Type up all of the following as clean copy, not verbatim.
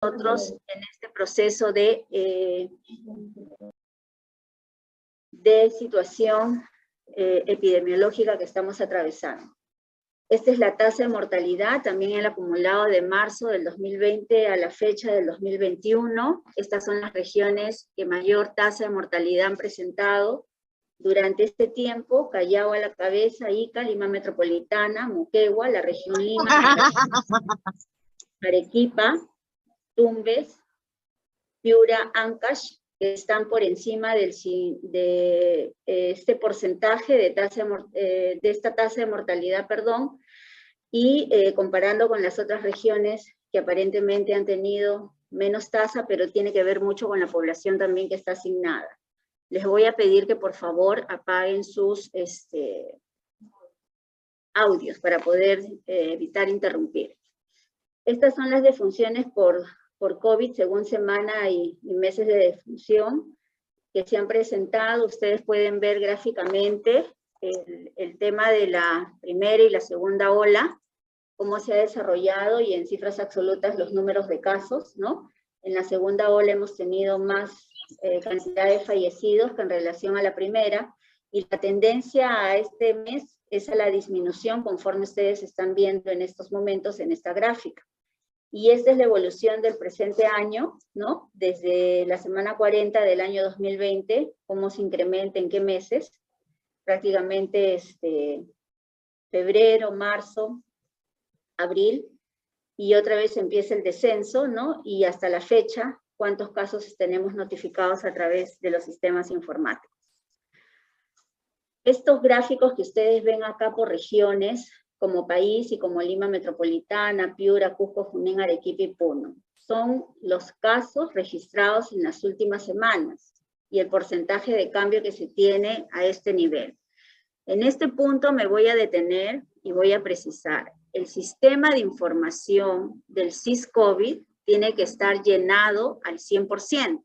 nosotros en este proceso de situación epidemiológica que estamos atravesando. Esta es la tasa de mortalidad, también el acumulado de marzo del 2020 a la fecha del 2021. Estas son las regiones que mayor tasa de mortalidad han presentado durante este tiempo: Callao a la cabeza, Ica, Lima Metropolitana, Moquegua, la región Lima, Arequipa, Tumbes, Piura, Ancash, que están por encima de este porcentaje de esta tasa de mortalidad, perdón, y comparando con las otras regiones que aparentemente han tenido menos tasa, pero tiene que ver mucho con la población también que está asignada. Les voy a pedir que por favor apaguen sus audios para poder evitar interrumpir. Estas son las defunciones por COVID según semana y meses de defunción que se han presentado. Ustedes pueden ver gráficamente el tema de la primera y la segunda ola, cómo se ha desarrollado, y en cifras absolutas los números de casos, ¿no? En la segunda ola hemos tenido más cantidad de fallecidos que en relación a la primera, y la tendencia a este mes es a la disminución conforme ustedes están viendo en estos momentos en esta gráfica. Y esta es la evolución del presente año, ¿no? Desde la semana 40 del año 2020, cómo se incrementa, en qué meses, prácticamente febrero, marzo, abril, y otra vez empieza el descenso, ¿no? Y hasta la fecha, cuántos casos tenemos notificados a través de los sistemas informáticos. Estos gráficos que ustedes ven acá por regiones, como país y como Lima Metropolitana, Piura, Cusco, Junín, Arequipa y Puno, son los casos registrados en las últimas semanas y el porcentaje de cambio que se tiene a este nivel. En este punto me voy a detener y voy a precisar. El sistema de información del SIS-COVID tiene que estar llenado al 100%.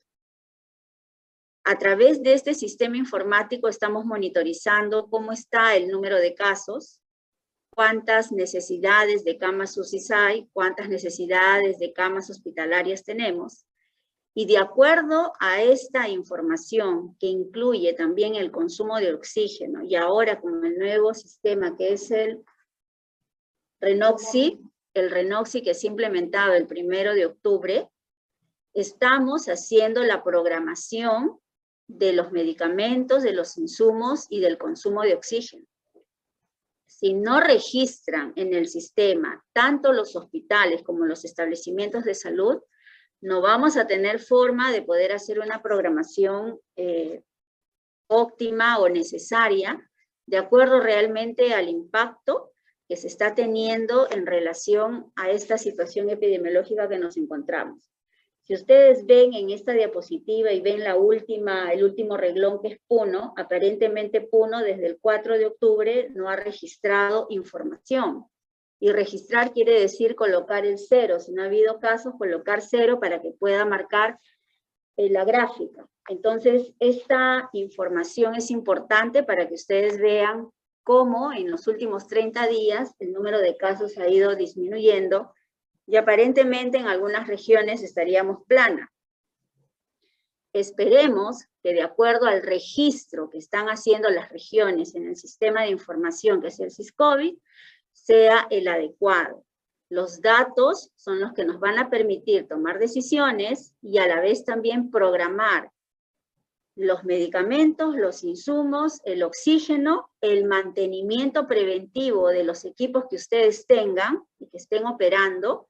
A través de este sistema informático estamos monitorizando cómo está el número de casos, cuántas necesidades de camas UCI hay, cuántas necesidades de camas hospitalarias tenemos. Y de acuerdo a esta información, que incluye también el consumo de oxígeno, y ahora con el nuevo sistema que es el Renoxi que se ha implementado el 1 de octubre, estamos haciendo la programación de los medicamentos, de los insumos y del consumo de oxígeno. Si no registran en el sistema tanto los hospitales como los establecimientos de salud, no vamos a tener forma de poder hacer una programación óptima o necesaria, de acuerdo realmente al impacto que se está teniendo en relación a esta situación epidemiológica que nos encontramos. Si ustedes ven en esta diapositiva y ven el último reglón, que es Puno, aparentemente Puno desde el 4 de octubre no ha registrado información. Y registrar quiere decir colocar el 0. Si no ha habido casos, colocar 0 para que pueda marcar la gráfica. Entonces, esta información es importante para que ustedes vean cómo en los últimos 30 días el número de casos ha ido disminuyendo, y aparentemente en algunas regiones estaríamos plana. Esperemos que de acuerdo al registro que están haciendo las regiones en el sistema de información que es el SIS-COVID, sea el adecuado. Los datos son los que nos van a permitir tomar decisiones y a la vez también programar los medicamentos, los insumos, el oxígeno, el mantenimiento preventivo de los equipos que ustedes tengan y que estén operando,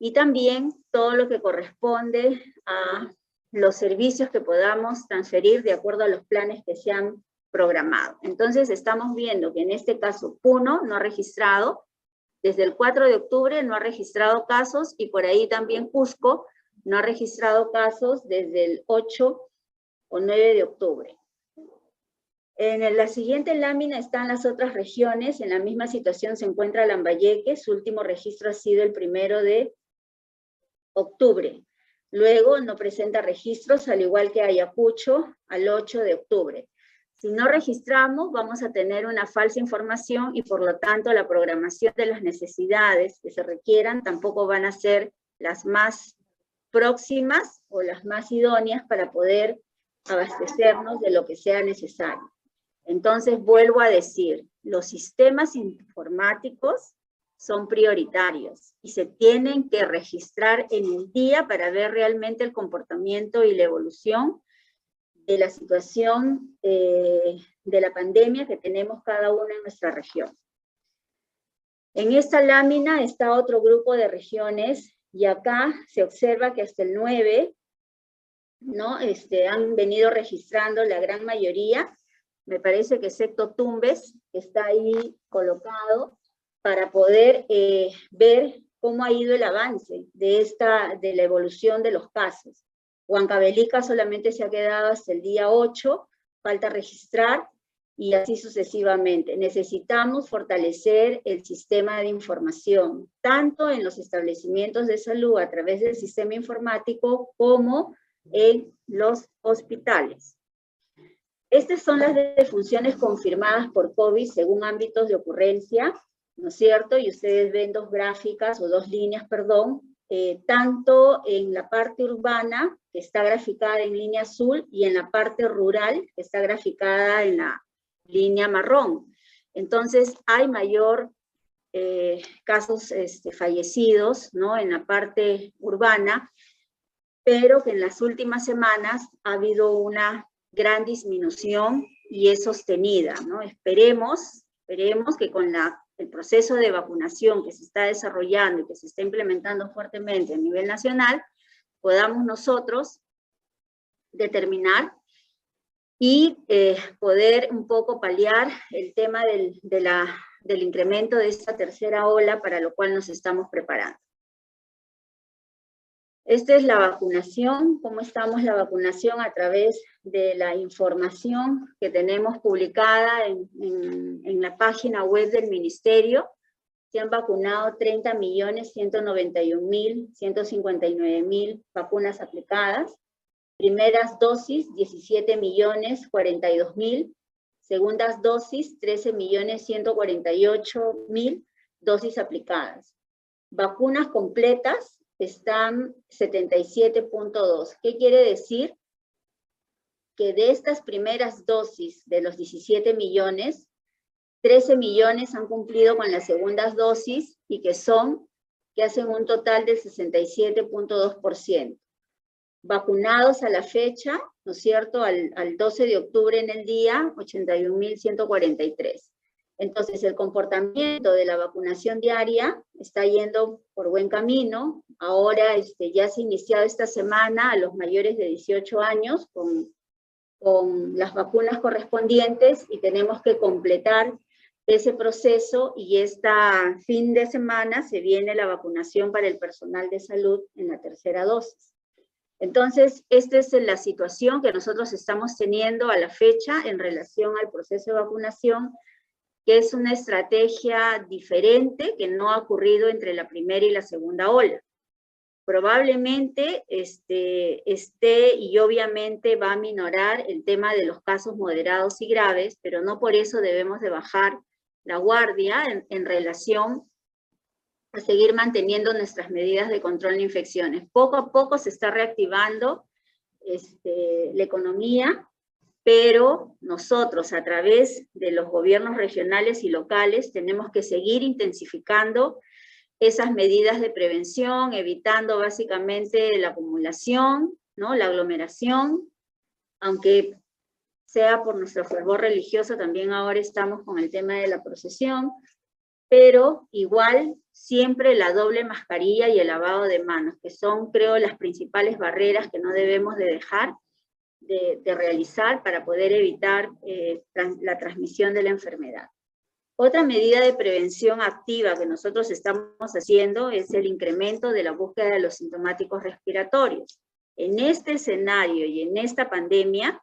y también todo lo que corresponde a los servicios que podamos transferir de acuerdo a los planes que se han programado. Entonces estamos viendo que en este caso Puno no ha registrado, desde el 4 de octubre no ha registrado casos, y por ahí también Cusco no ha registrado casos desde el 8 o 9 de octubre. En la siguiente lámina están las otras regiones. En la misma situación se encuentra Lambayeque, su último registro ha sido el 1 de octubre. Luego no presenta registros, al igual que Ayacucho, al 8 de octubre. Si no registramos, vamos a tener una falsa información y por lo tanto la programación de las necesidades que se requieran tampoco van a ser las más próximas o las más idóneas para poder abastecernos de lo que sea necesario. Entonces, vuelvo a decir, los sistemas informáticos son prioritarios y se tienen que registrar en el día para ver realmente el comportamiento y la evolución de la situación de la pandemia que tenemos cada uno en nuestra región. En esta lámina está otro grupo de regiones y acá se observa que hasta el 9, ¿no? Han venido registrando la gran mayoría, me parece que excepto Tumbes, que está ahí colocado, para poder ver cómo ha ido el avance de la evolución de los casos. Huancavelica solamente se ha quedado hasta el día 8, falta registrar, y así sucesivamente. Necesitamos fortalecer el sistema de información, tanto en los establecimientos de salud a través del sistema informático, como en los hospitales. Estas son las defunciones confirmadas por COVID según ámbitos de ocurrencia, ¿no es cierto? Y ustedes ven dos gráficas, o dos líneas, perdón, tanto en la parte urbana, que está graficada en línea azul, y en la parte rural, que está graficada en la línea marrón. Entonces, hay mayor casos fallecidos, ¿no? En la parte urbana, pero que en las últimas semanas ha habido una gran disminución y es sostenida, ¿no? Esperemos que con el proceso de vacunación que se está desarrollando y que se está implementando fuertemente a nivel nacional, podamos nosotros determinar y poder un poco paliar el tema del incremento de esta tercera ola, para lo cual nos estamos preparando. Esta es la vacunación, cómo estamos la vacunación a través de la información que tenemos publicada en la página web del Ministerio. Se han vacunado 30.191.159.000 vacunas aplicadas. Primeras dosis, 17.042.000. Segundas dosis, 13.148.000 dosis aplicadas. Vacunas completas están 77.2. ¿Qué quiere decir? Que de estas primeras dosis, de los 17 millones, 13 millones han cumplido con las segundas dosis y que hacen un total del 67.2%. Vacunados a la fecha, ¿no es cierto?, al 12 de octubre en el día, 81.143. Entonces, el comportamiento de la vacunación diaria está yendo por buen camino. Ahora ya se ha iniciado esta semana a los mayores de 18 años con las vacunas correspondientes, y tenemos que completar ese proceso, y esta fin de semana se viene la vacunación para el personal de salud en la tercera dosis. Entonces, esta es la situación que nosotros estamos teniendo a la fecha en relación al proceso de vacunación, que es una estrategia diferente que no ha ocurrido entre la primera y la segunda ola. Probablemente y obviamente va a minorar el tema de los casos moderados y graves, pero no por eso debemos de bajar la guardia en relación a seguir manteniendo nuestras medidas de control de infecciones. Poco a poco se está reactivando la economía, pero nosotros, a través de los gobiernos regionales y locales, tenemos que seguir intensificando esas medidas de prevención, evitando básicamente la acumulación, ¿no?, la aglomeración, aunque sea por nuestro fervor religioso, también ahora estamos con el tema de la procesión, pero igual siempre la doble mascarilla y el lavado de manos, que son, creo, las principales barreras que no debemos de dejar de realizar para poder evitar la transmisión de la enfermedad. Otra medida de prevención activa que nosotros estamos haciendo es el incremento de la búsqueda de los sintomáticos respiratorios. En este escenario y en esta pandemia,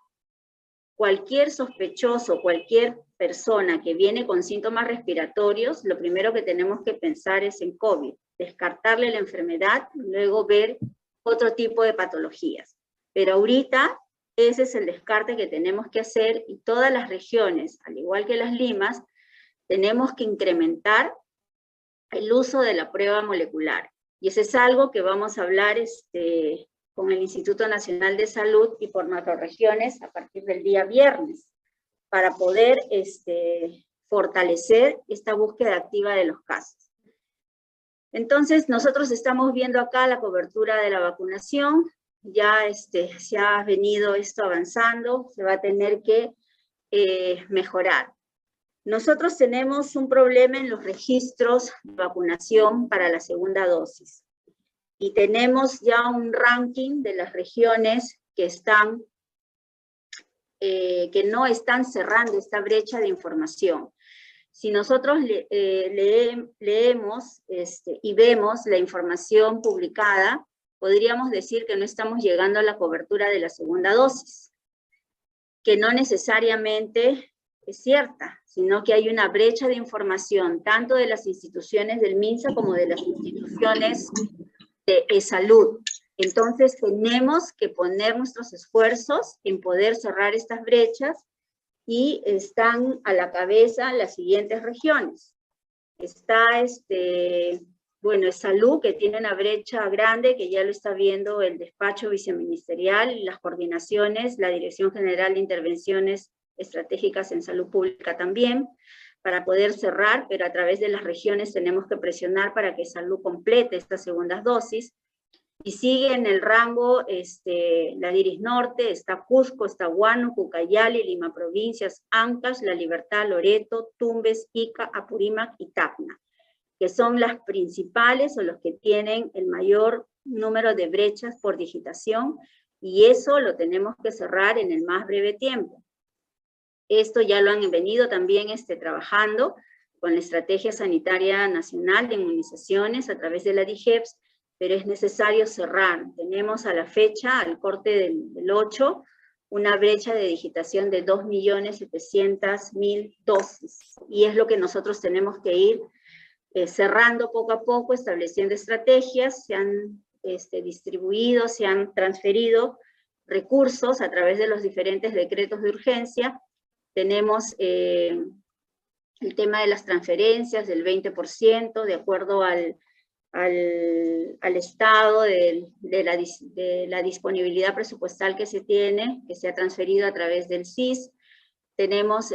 cualquier sospechoso, cualquier persona que viene con síntomas respiratorios, lo primero que tenemos que pensar es en COVID, descartarle la enfermedad, luego ver otro tipo de patologías. Pero ahorita ese es el descarte que tenemos que hacer, y todas las regiones, al igual que las limas, tenemos que incrementar el uso de la prueba molecular. Y eso es algo que vamos a hablar con el Instituto Nacional de Salud y por macrorregiones a partir del día viernes, para poder fortalecer esta búsqueda activa de los casos. Entonces, nosotros estamos viendo acá la cobertura de la vacunación, ya se ha venido esto avanzando, se va a tener que mejorar. Nosotros tenemos un problema en los registros de vacunación para la segunda dosis. Y tenemos ya un ranking de las regiones que no están cerrando esta brecha de información. Si nosotros leemos y vemos la información publicada, podríamos decir que no estamos llegando a la cobertura de la segunda dosis, que no necesariamente es cierta, sino que hay una brecha de información, tanto de las instituciones del MINSA como de las instituciones de salud. Entonces tenemos que poner nuestros esfuerzos en poder cerrar estas brechas, y están a la cabeza las siguientes regiones. Está, bueno, es Salud, que tiene una brecha grande, que ya lo está viendo el despacho viceministerial, las coordinaciones, la Dirección General de Intervenciones Estratégicas en Salud Pública también, para poder cerrar, pero a través de las regiones tenemos que presionar para que Salud complete estas segundas dosis. Y sigue en el rango la Diris Norte, está Cusco, está Huánuco, Ucayali, Lima Provincias, Ancash, La Libertad, Loreto, Tumbes, Ica, Apurímac y Tacna, que son las principales o los que tienen el mayor número de brechas por digitación, y eso lo tenemos que cerrar en el más breve tiempo. Esto ya lo han venido también trabajando con la Estrategia Sanitaria Nacional de Inmunizaciones a través de la DIGEPS, pero es necesario cerrar. Tenemos a la fecha, al corte del 8, una brecha de digitación de 2.700.000 dosis, y es lo que nosotros tenemos que ir cerrando poco a poco, estableciendo estrategias. Se han distribuido, se han transferido recursos a través de los diferentes decretos de urgencia. Tenemos el tema de las transferencias del 20%, de acuerdo al estado de la disponibilidad presupuestal que se tiene, que se ha transferido a través del CIS. Tenemos,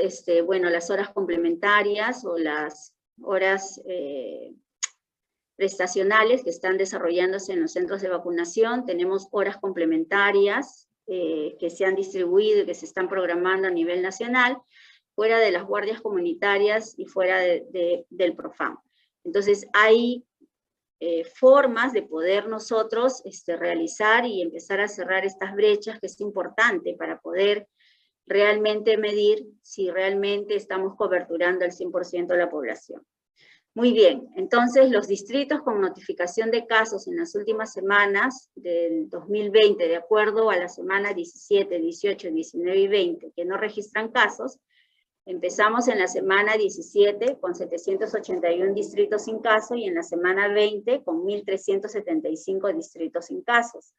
bueno, las horas complementarias o las horas prestacionales que están desarrollándose en los centros de vacunación. Tenemos horas complementarias que se han distribuido y que se están programando a nivel nacional, fuera de las guardias comunitarias y fuera del PROFAM. Entonces, hay formas de poder nosotros realizar y empezar a cerrar estas brechas, que es importante para poder realmente medir si realmente estamos coberturando al 100% de la población. Muy bien, entonces los distritos con notificación de casos en las últimas semanas del 2020, de acuerdo a la semana 17, 18, 19 y 20, que no registran casos, empezamos en la semana 17 con 781 distritos sin caso y en la semana 20 con 1.375 distritos sin casos.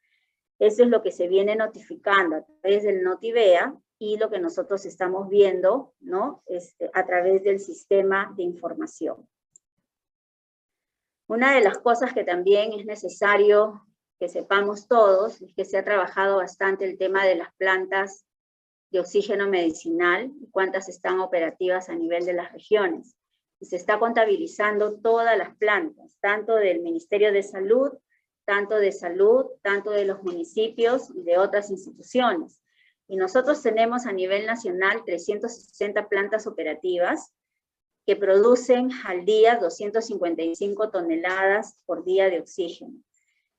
Eso es lo que se viene notificando a través del Notivea y lo que nosotros estamos viendo, ¿no? A través del sistema de información. Una de las cosas que también es necesario que sepamos todos es que se ha trabajado bastante el tema de las plantas de oxígeno medicinal y cuántas están operativas a nivel de las regiones. Y se está contabilizando todas las plantas, tanto del Ministerio de Salud, tanto de los municipios y de otras instituciones. Y nosotros tenemos a nivel nacional 360 plantas operativas que producen al día 255 toneladas por día de oxígeno.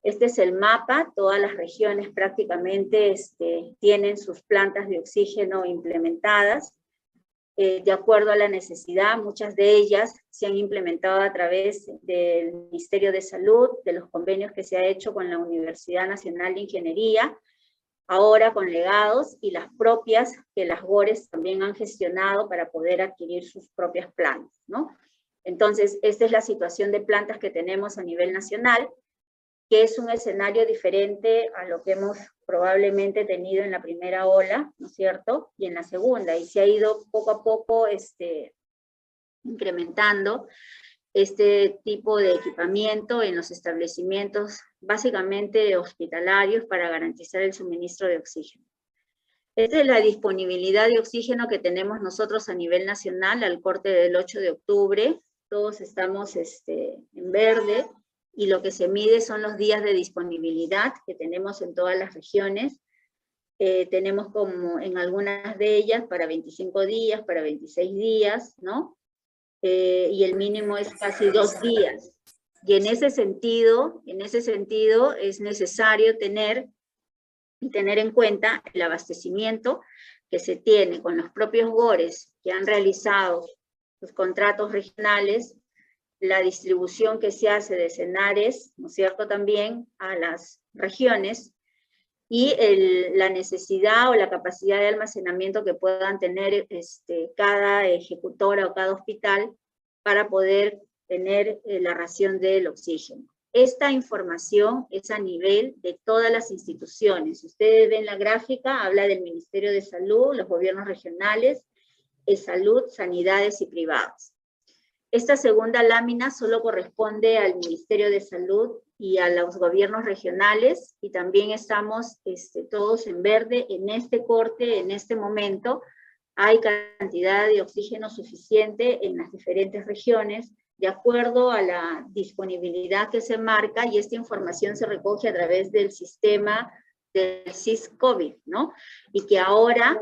Este es el mapa, todas las regiones prácticamente tienen sus plantas de oxígeno implementadas, de acuerdo a la necesidad. Muchas de ellas se han implementado a través del Ministerio de Salud, de los convenios que se ha hecho con la Universidad Nacional de Ingeniería, ahora con legados, y las propias que las GORES también han gestionado para poder adquirir sus propias plantas, ¿no? Entonces, esta es la situación de plantas que tenemos a nivel nacional, que es un escenario diferente a lo que hemos probablemente tenido en la primera ola, ¿no es cierto? Y en la segunda, y se ha ido poco a poco incrementando. este tipo de equipamiento en los establecimientos básicamente hospitalarios para garantizar el suministro de oxígeno. Esta es la disponibilidad de oxígeno que tenemos nosotros a nivel nacional al corte del 8 de octubre. Todos estamos en verde y lo que se mide son los días de disponibilidad que tenemos en todas las regiones. Tenemos como en algunas de ellas para 25 días, para 26 días, ¿no? Y el mínimo es casi 2 días. Y en ese sentido es necesario tener en cuenta el abastecimiento que se tiene con los propios GORES que han realizado sus contratos regionales, la distribución que se hace de CENARES, ¿no es cierto?, también a las regiones, y la necesidad o la capacidad de almacenamiento que puedan tener cada ejecutora o cada hospital para poder tener la ración del oxígeno. Esta información es a nivel de todas las instituciones. Ustedes ven la gráfica, habla del Ministerio de Salud, los gobiernos regionales, salud, sanidades y privados. Esta segunda lámina solo corresponde al Ministerio de Salud y a los gobiernos regionales, y también estamos todos en verde en este corte, en este momento. Hay cantidad de oxígeno suficiente en las diferentes regiones, de acuerdo a la disponibilidad que se marca, y esta información se recoge a través del sistema del SIS-COVID, ¿no? Y que ahora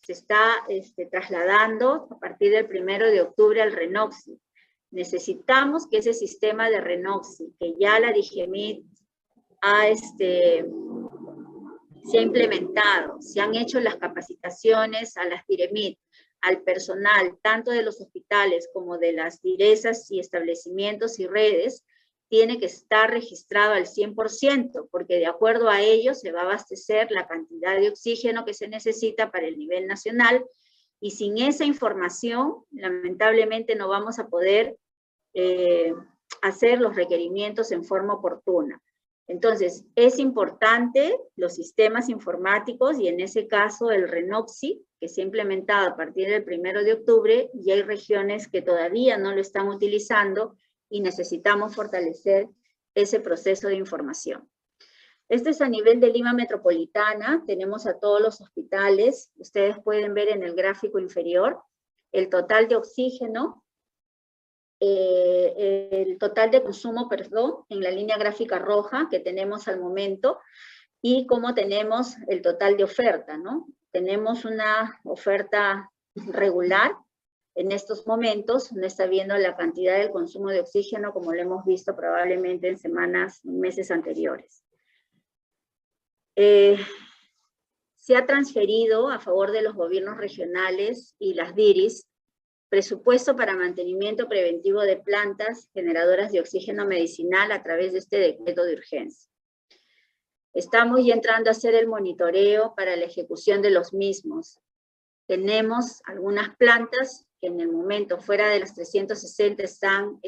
se está trasladando a partir del 1 de octubre al RENOXI. Necesitamos que ese sistema de RENOXI, que ya la DIGEMIT se ha implementado, se han hecho las capacitaciones a las DIREMIT, al personal, tanto de los hospitales como de las DIRESAs y establecimientos y redes, tiene que estar registrado al 100%, porque de acuerdo a ello se va a abastecer la cantidad de oxígeno que se necesita para el nivel nacional, y sin esa información, lamentablemente no vamos a poder hacer los requerimientos en forma oportuna. Entonces, es importante los sistemas informáticos, y en ese caso el RENOXI, que se ha implementado a partir del 1 de octubre, y hay regiones que todavía no lo están utilizando, y necesitamos fortalecer ese proceso de información. Este es a nivel de Lima Metropolitana, tenemos a todos los hospitales, ustedes pueden ver en el gráfico inferior el total de oxígeno, el total de consumo, perdón, en la línea gráfica roja que tenemos al momento, y cómo tenemos el total de oferta, ¿no? Tenemos una oferta regular en estos momentos, no está viendo la cantidad del consumo de oxígeno como lo hemos visto probablemente en semanas, meses anteriores. Se ha transferido a favor de los gobiernos regionales y las DIRIS presupuesto para mantenimiento preventivo de plantas generadoras de oxígeno medicinal a través de este decreto de urgencia. Estamos ya entrando a hacer el monitoreo para la ejecución de los mismos. Tenemos algunas plantas que en el momento fuera de las 360 están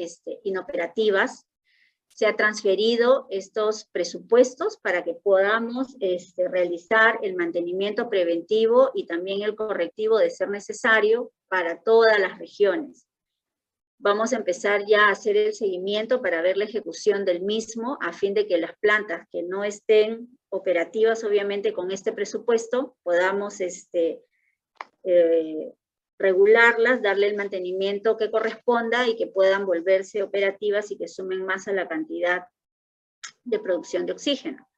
inoperativas. Se ha transferido estos presupuestos para que podamos realizar el mantenimiento preventivo y también el correctivo de ser necesario para todas las regiones. Vamos a empezar ya a hacer el seguimiento para ver la ejecución del mismo, a fin de que las plantas que no estén operativas, obviamente con este presupuesto, podamos regularlas, darle el mantenimiento que corresponda y que puedan volverse operativas y que sumen más a la cantidad de producción de oxígeno.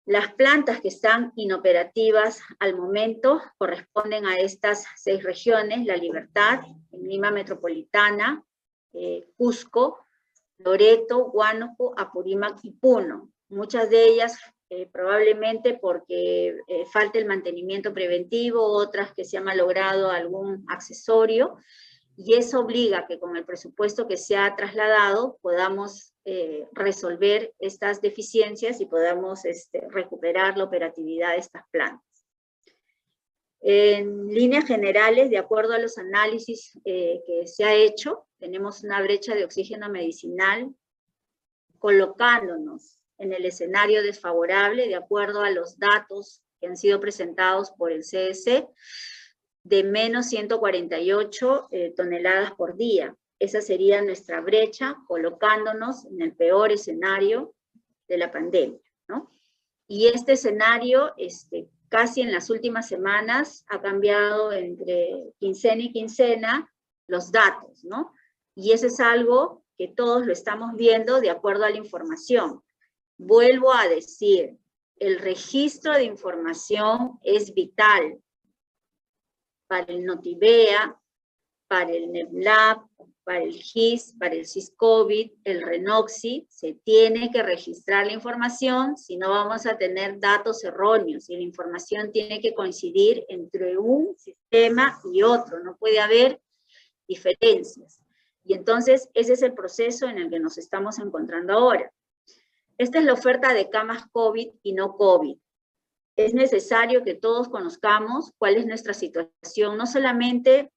Las plantas que están inoperativas al momento corresponden a estas 6 regiones: La Libertad, Lima Metropolitana, Cusco, Loreto, Huánuco, Apurímac y Puno. Muchas de ellas probablemente porque falta el mantenimiento preventivo, otras que se ha malogrado algún accesorio, y eso obliga que con el presupuesto que se ha trasladado podamos resolver estas deficiencias y podamos recuperar la operatividad de estas plantas. En líneas generales, de acuerdo a los análisis que se ha hecho, tenemos una brecha de oxígeno medicinal colocándonos en el escenario desfavorable, de acuerdo a los datos que han sido presentados por el CDC. de menos 148 toneladas por día. Esa sería nuestra brecha, colocándonos en el peor escenario de la pandemia, ¿no? Y este escenario, casi en las últimas semanas, ha cambiado entre quincena y quincena los datos, ¿no? Y eso es algo que todos lo estamos viendo de acuerdo a la información. Vuelvo a decir, el registro de información es vital para el Notivea, para el NEPLAB, para el GIS, para el SISCOVID, el RENOXI, se tiene que registrar la información, si no vamos a tener datos erróneos, y la información tiene que coincidir entre un sistema y otro, no puede haber diferencias. Y entonces ese es el proceso en el que nos estamos encontrando ahora. Esta es la oferta de camas COVID y no COVID. Es necesario que todos conozcamos cuál es nuestra situación, no solamente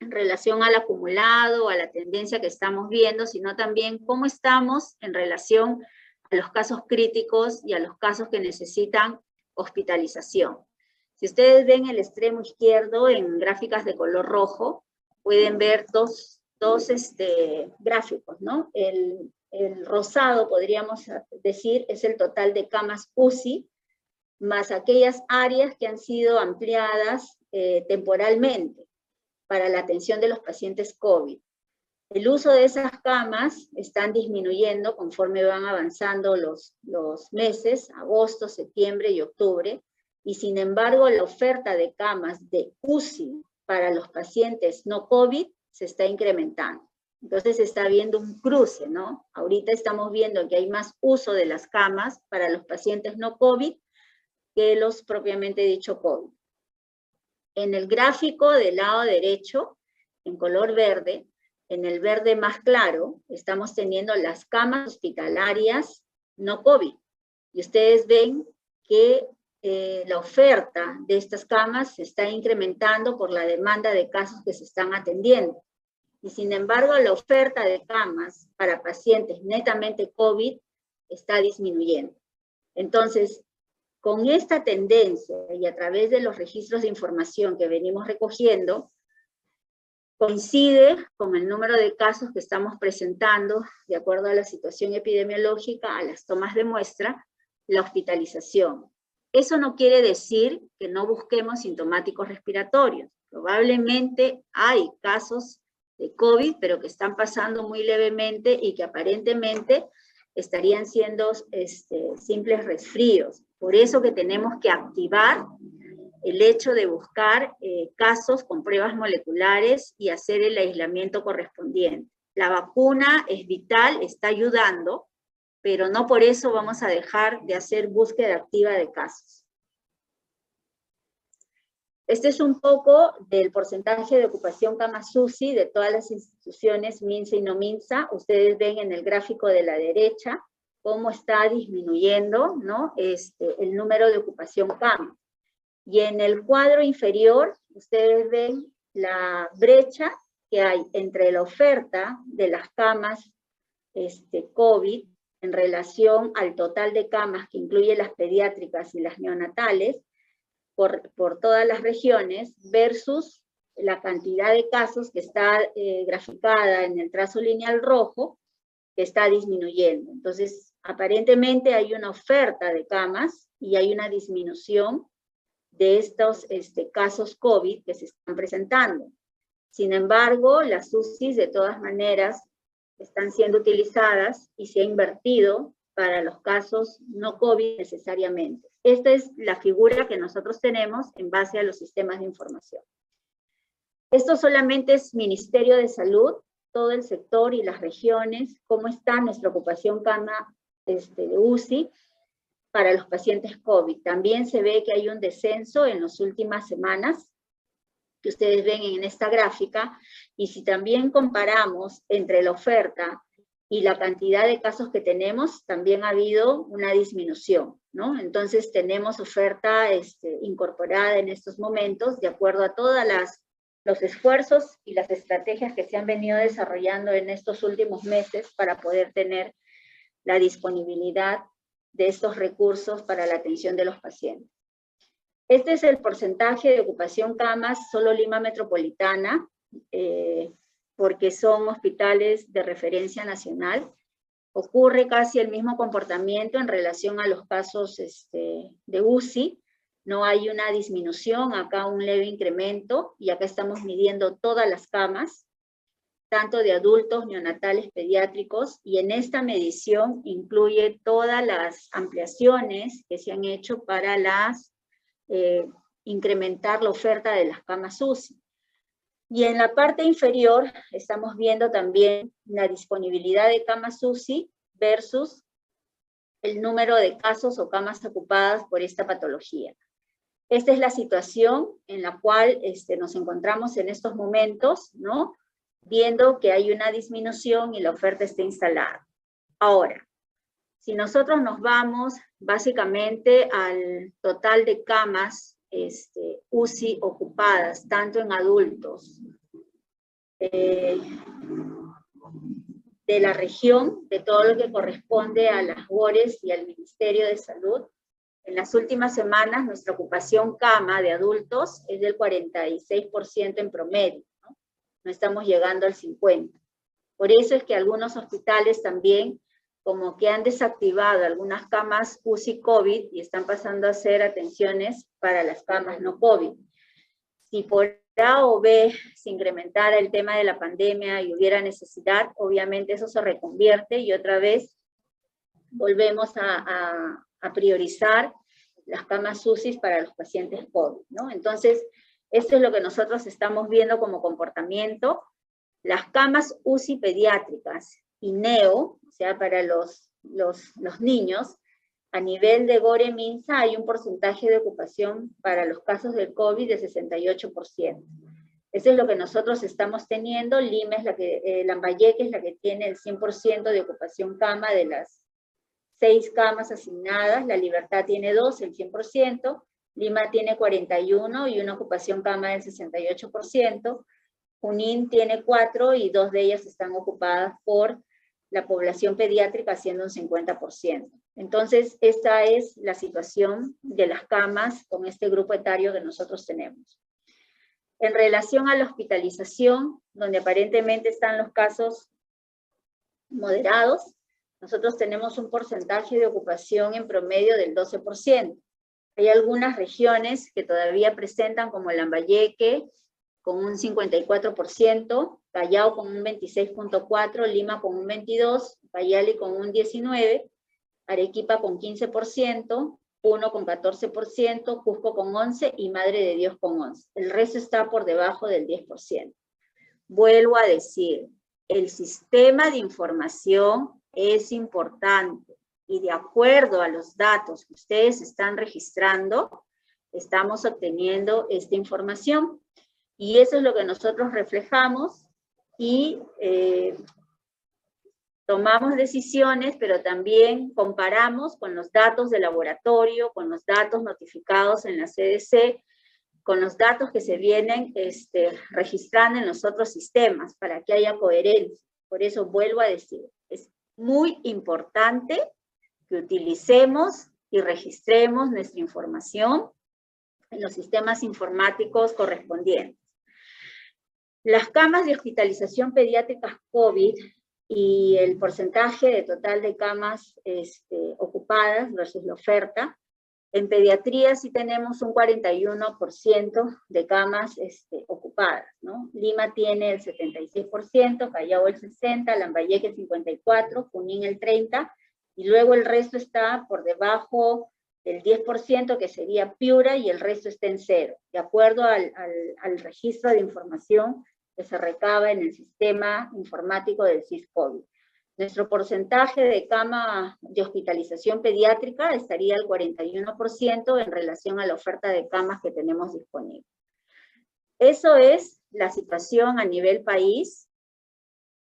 en relación al acumulado, a la tendencia que estamos viendo, sino también cómo estamos en relación a los casos críticos y a los casos que necesitan hospitalización. Si ustedes ven el extremo izquierdo en gráficas de color rojo, pueden ver dos gráficos, ¿no? El rosado, podríamos decir, es el total de camas UCI, más aquellas áreas que han sido ampliadas temporalmente para la atención de los pacientes COVID. El uso de esas camas están disminuyendo conforme van avanzando los meses, agosto, septiembre y octubre, y sin embargo la oferta de camas de UCI para los pacientes no COVID se está incrementando. Entonces se está viendo un cruce, ¿no? Ahorita estamos viendo que hay más uso de las camas para los pacientes no COVID que los propiamente dicho COVID. En el gráfico del lado derecho, en color verde, en el verde más claro, estamos teniendo las camas hospitalarias no COVID. Y ustedes ven que la oferta de estas camas se está incrementando por la demanda de casos que se están atendiendo. Y sin embargo, la oferta de camas para pacientes netamente COVID está disminuyendo. Entonces, con esta tendencia y a través de los registros de información que venimos recogiendo, coincide con el número de casos que estamos presentando, de acuerdo a la situación epidemiológica, a las tomas de muestra, la hospitalización. Eso no quiere decir que no busquemos sintomáticos respiratorios. Probablemente hay casos de COVID, pero que están pasando muy levemente y que aparentemente estarían siendo simples resfríos. Por eso que tenemos que activar el hecho de buscar casos con pruebas moleculares y hacer el aislamiento correspondiente. La vacuna es vital, está ayudando, pero no por eso vamos a dejar de hacer búsqueda activa de casos. Este es un poco del porcentaje de ocupación camas UCI de todas las instituciones MINSA y no MINSA. Ustedes ven en el gráfico de la derecha cómo está disminuyendo, ¿no? El número de ocupación cama. Y en el cuadro inferior, ustedes ven la brecha que hay entre la oferta de las camas COVID en relación al total de camas que incluye las pediátricas y las neonatales, por todas las regiones, versus la cantidad de casos que está graficada en el trazo lineal rojo, que está disminuyendo. Entonces, aparentemente hay una oferta de camas y hay una disminución de estos casos COVID que se están presentando. Sin embargo, las UCIs de todas maneras están siendo utilizadas y se ha invertido para los casos no COVID necesariamente. Esta es la figura que nosotros tenemos en base a los sistemas de información. Esto solamente es Ministerio de Salud, todo el sector y las regiones, cómo está nuestra ocupación cama de UCI para los pacientes COVID. También se ve que hay un descenso en las últimas semanas, que ustedes ven en esta gráfica, y si también comparamos entre la oferta y la cantidad de casos que tenemos, también ha habido una disminución, ¿no? Entonces tenemos oferta incorporada en estos momentos, de acuerdo a todos los esfuerzos y las estrategias que se han venido desarrollando en estos últimos meses para poder tener la disponibilidad de estos recursos para la atención de los pacientes. Este es el porcentaje de ocupación camas, solo Lima Metropolitana, porque son hospitales de referencia nacional. Ocurre casi el mismo comportamiento en relación a los casos de UCI. No hay una disminución, acá un leve incremento, y acá estamos midiendo todas las camas, tanto de adultos, neonatales, pediátricos, y en esta medición incluye todas las ampliaciones que se han hecho para incrementar la oferta de las camas UCI. Y en la parte inferior estamos viendo también la disponibilidad de camas UCI versus el número de casos o camas ocupadas por esta patología. Esta es la situación en la cual nos encontramos en estos momentos, ¿no? Viendo que hay una disminución y la oferta está instalada. Ahora, si nosotros nos vamos básicamente al total de camas UCI ocupadas, tanto en adultos, de la región, de todo lo que corresponde a las UORES y al Ministerio de Salud, en las últimas semanas nuestra ocupación cama de adultos es del 46% en promedio, ¿no? No estamos llegando al 50%. Por eso es que algunos hospitales también como que han desactivado algunas camas UCI COVID y están pasando a hacer atenciones para las camas no COVID. Si por A o B se incrementara el tema de la pandemia y hubiera necesidad, obviamente eso se reconvierte y otra vez volvemos a priorizar las camas UCI para los pacientes COVID, ¿no? Entonces, esto es lo que nosotros estamos viendo como comportamiento. Las camas UCI pediátricas y NEO, o sea, para los niños, a nivel de Gore-Minsa hay un porcentaje de ocupación para los casos del COVID de 68%. Eso es lo que nosotros estamos teniendo. Lima es la que, Lambayeque es la que tiene el 100% de ocupación cama de las 6 camas asignadas. La Libertad tiene 2, el 100%. Lima tiene 41 y una ocupación cama del 68%. Junín tiene 4 y 2 de ellas están ocupadas por la población pediátrica, siendo un 50%. Entonces, esta es la situación de las camas con este grupo etario que nosotros tenemos. En relación a la hospitalización, donde aparentemente están los casos moderados, nosotros tenemos un porcentaje de ocupación en promedio del 12%. Hay algunas regiones que todavía presentan, como Lambayeque, con un 54%, Callao con un 26.4%, Lima con un 22%, Payali con un 19%, Arequipa con 15%, Puno con 14%, Cusco con 11% y Madre de Dios con 11%. El resto está por debajo del 10%. Vuelvo a decir, el sistema de información es importante y de acuerdo a los datos que ustedes están registrando, estamos obteniendo esta información. Y eso es lo que nosotros reflejamos y tomamos decisiones, pero también comparamos con los datos de laboratorio, con los datos notificados en la CDC, con los datos que se vienen registrando en los otros sistemas, para que haya coherencia. Por eso vuelvo a decir, es muy importante que utilicemos y registremos nuestra información en los sistemas informáticos correspondientes. Las camas de hospitalización pediátricas COVID y el porcentaje de total de camas ocupadas versus la oferta, en pediatría sí tenemos un 41% de camas ocupadas, ¿no? Lima tiene el 76%, Callao el 60%, Lambayeque el 54%, Junín el 30%, y luego el resto está por debajo del 10%, que sería Piura, y el resto está en 0, de acuerdo al registro de información que se recaba en el sistema informático del SIS-COVID. Nuestro porcentaje de cama de hospitalización pediátrica estaría al 41% en relación a la oferta de camas que tenemos disponible. Eso es la situación a nivel país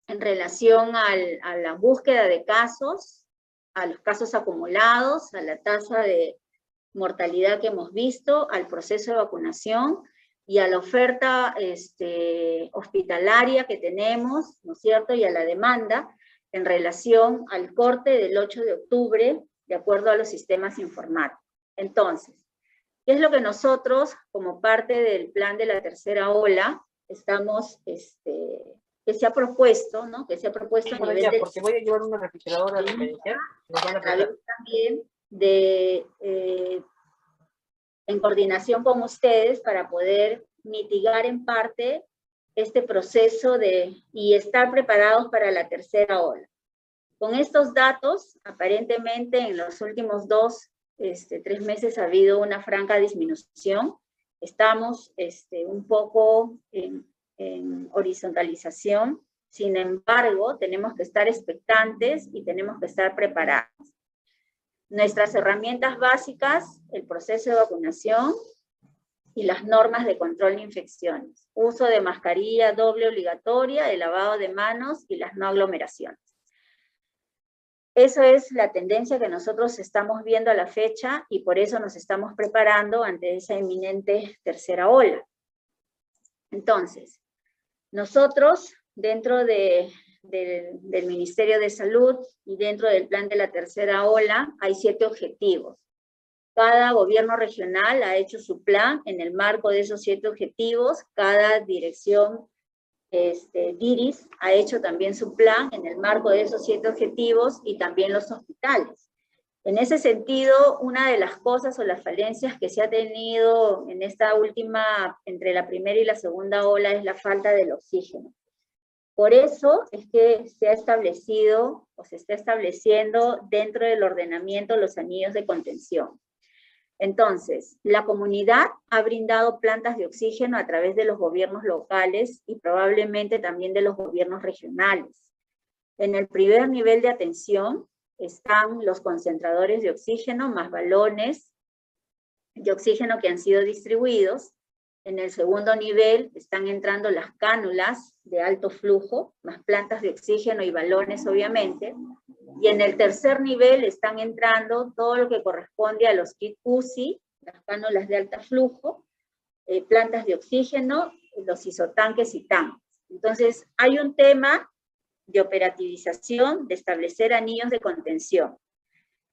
en relación a la búsqueda de casos, a los casos acumulados, a la tasa de mortalidad que hemos visto, al proceso de vacunación y a la oferta hospitalaria que tenemos, ¿no es cierto?, y a la demanda en relación al corte del 8 de octubre, de acuerdo a los sistemas informáticos. Entonces, ¿Qué es lo que nosotros, como parte del plan de la tercera ola, estamos, que se ha propuesto, ¿no? Que se ha propuesto a nivel ya, de... porque voy a llevar una refrigeradora diferencial. Nos van a a través también de, en coordinación con ustedes, para poder mitigar en parte este proceso y estar preparados para la tercera ola. Con estos datos, aparentemente en los últimos 3 meses ha habido una franca disminución. Estamos un poco en horizontalización. Sin embargo, tenemos que estar expectantes y tenemos que estar preparados. Nuestras herramientas básicas, el proceso de vacunación y las normas de control de infecciones. Uso de mascarilla doble obligatoria, el lavado de manos y las no aglomeraciones. Esa es la tendencia que nosotros estamos viendo a la fecha y por eso nos estamos preparando ante esa inminente tercera ola. Entonces, nosotros dentro del Ministerio de Salud y dentro del plan de la tercera ola hay 7 objetivos. Cada gobierno regional ha hecho su plan en el marco de esos 7 objetivos. Cada dirección DIRIS ha hecho también su plan en el marco de esos 7 objetivos y también los hospitales. En ese sentido, una de las cosas o las falencias que se ha tenido en esta última, entre la primera y la segunda ola, es la falta del oxígeno. Por eso es que se ha establecido o se está estableciendo dentro del ordenamiento los anillos de contención. Entonces, la comunidad ha brindado plantas de oxígeno a través de los gobiernos locales y probablemente también de los gobiernos regionales. En el primer nivel de atención están los concentradores de oxígeno más balones de oxígeno que han sido distribuidos. En el segundo nivel están entrando las cánulas de alto flujo, más plantas de oxígeno y balones, obviamente. Y en el tercer nivel están entrando todo lo que corresponde a los kits UCI, las cánulas de alto flujo, plantas de oxígeno, los isotanques y tanques. Entonces, hay un tema de operativización, de establecer anillos de contención.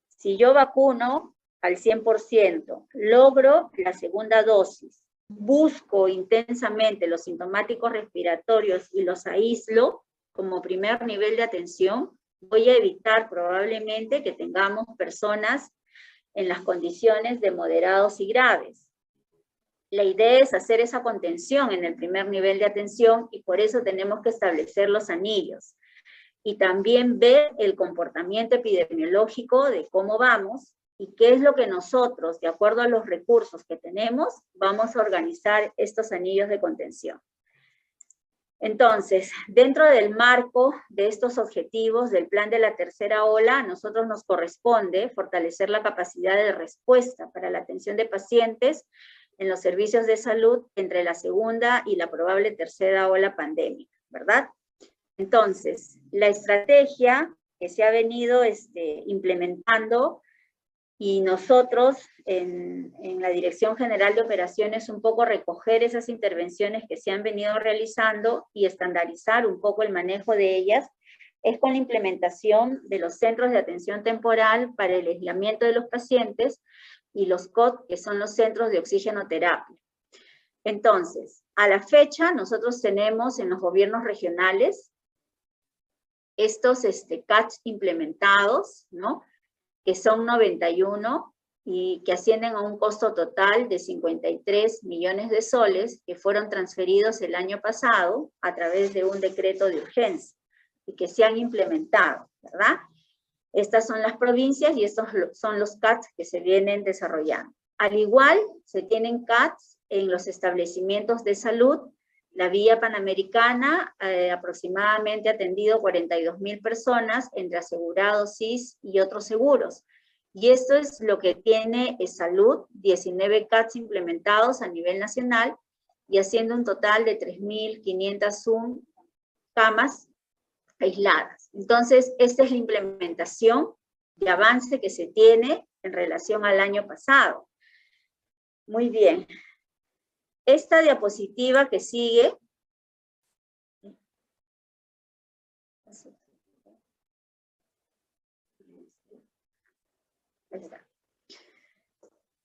Si yo vacuno al 100%, logro la segunda dosis, busco intensamente los sintomáticos respiratorios y los aíslo como primer nivel de atención, voy a evitar probablemente que tengamos personas en las condiciones de moderados y graves. La idea es hacer esa contención en el primer nivel de atención y por eso tenemos que establecer los anillos. Y también ver el comportamiento epidemiológico de cómo vamos y qué es lo que nosotros, de acuerdo a los recursos que tenemos, vamos a organizar estos anillos de contención. Entonces, dentro del marco de estos objetivos del plan de la tercera ola, a nosotros nos corresponde fortalecer la capacidad de respuesta para la atención de pacientes en los servicios de salud entre la segunda y la probable tercera ola pandémica, ¿verdad? Entonces, la estrategia que se ha venido implementando y nosotros en la Dirección General de Operaciones un poco recoger esas intervenciones que se han venido realizando y estandarizar un poco el manejo de ellas, es con la implementación de los centros de atención temporal para el aislamiento de los pacientes y los COT, que son los centros de oxigenoterapia. Entonces, a la fecha nosotros tenemos en los gobiernos regionales estos CATs implementados, ¿no?, que son 91 y que ascienden a un costo total de 53 millones de soles que fueron transferidos el año pasado a través de un decreto de urgencia y que se han implementado, ¿verdad? Estas son las provincias y estos son los CATs que se vienen desarrollando. Al igual, se tienen CATs en los establecimientos de salud. La Vía Panamericana aproximadamente ha atendido 42.000 personas entre asegurados, SIS y otros seguros. Y esto es lo que tiene Salud, 19 CATs implementados a nivel nacional y haciendo un total de 3.501 camas aisladas. Entonces, esta es la implementación de avance que se tiene en relación al año pasado. Muy bien. Esta diapositiva que sigue,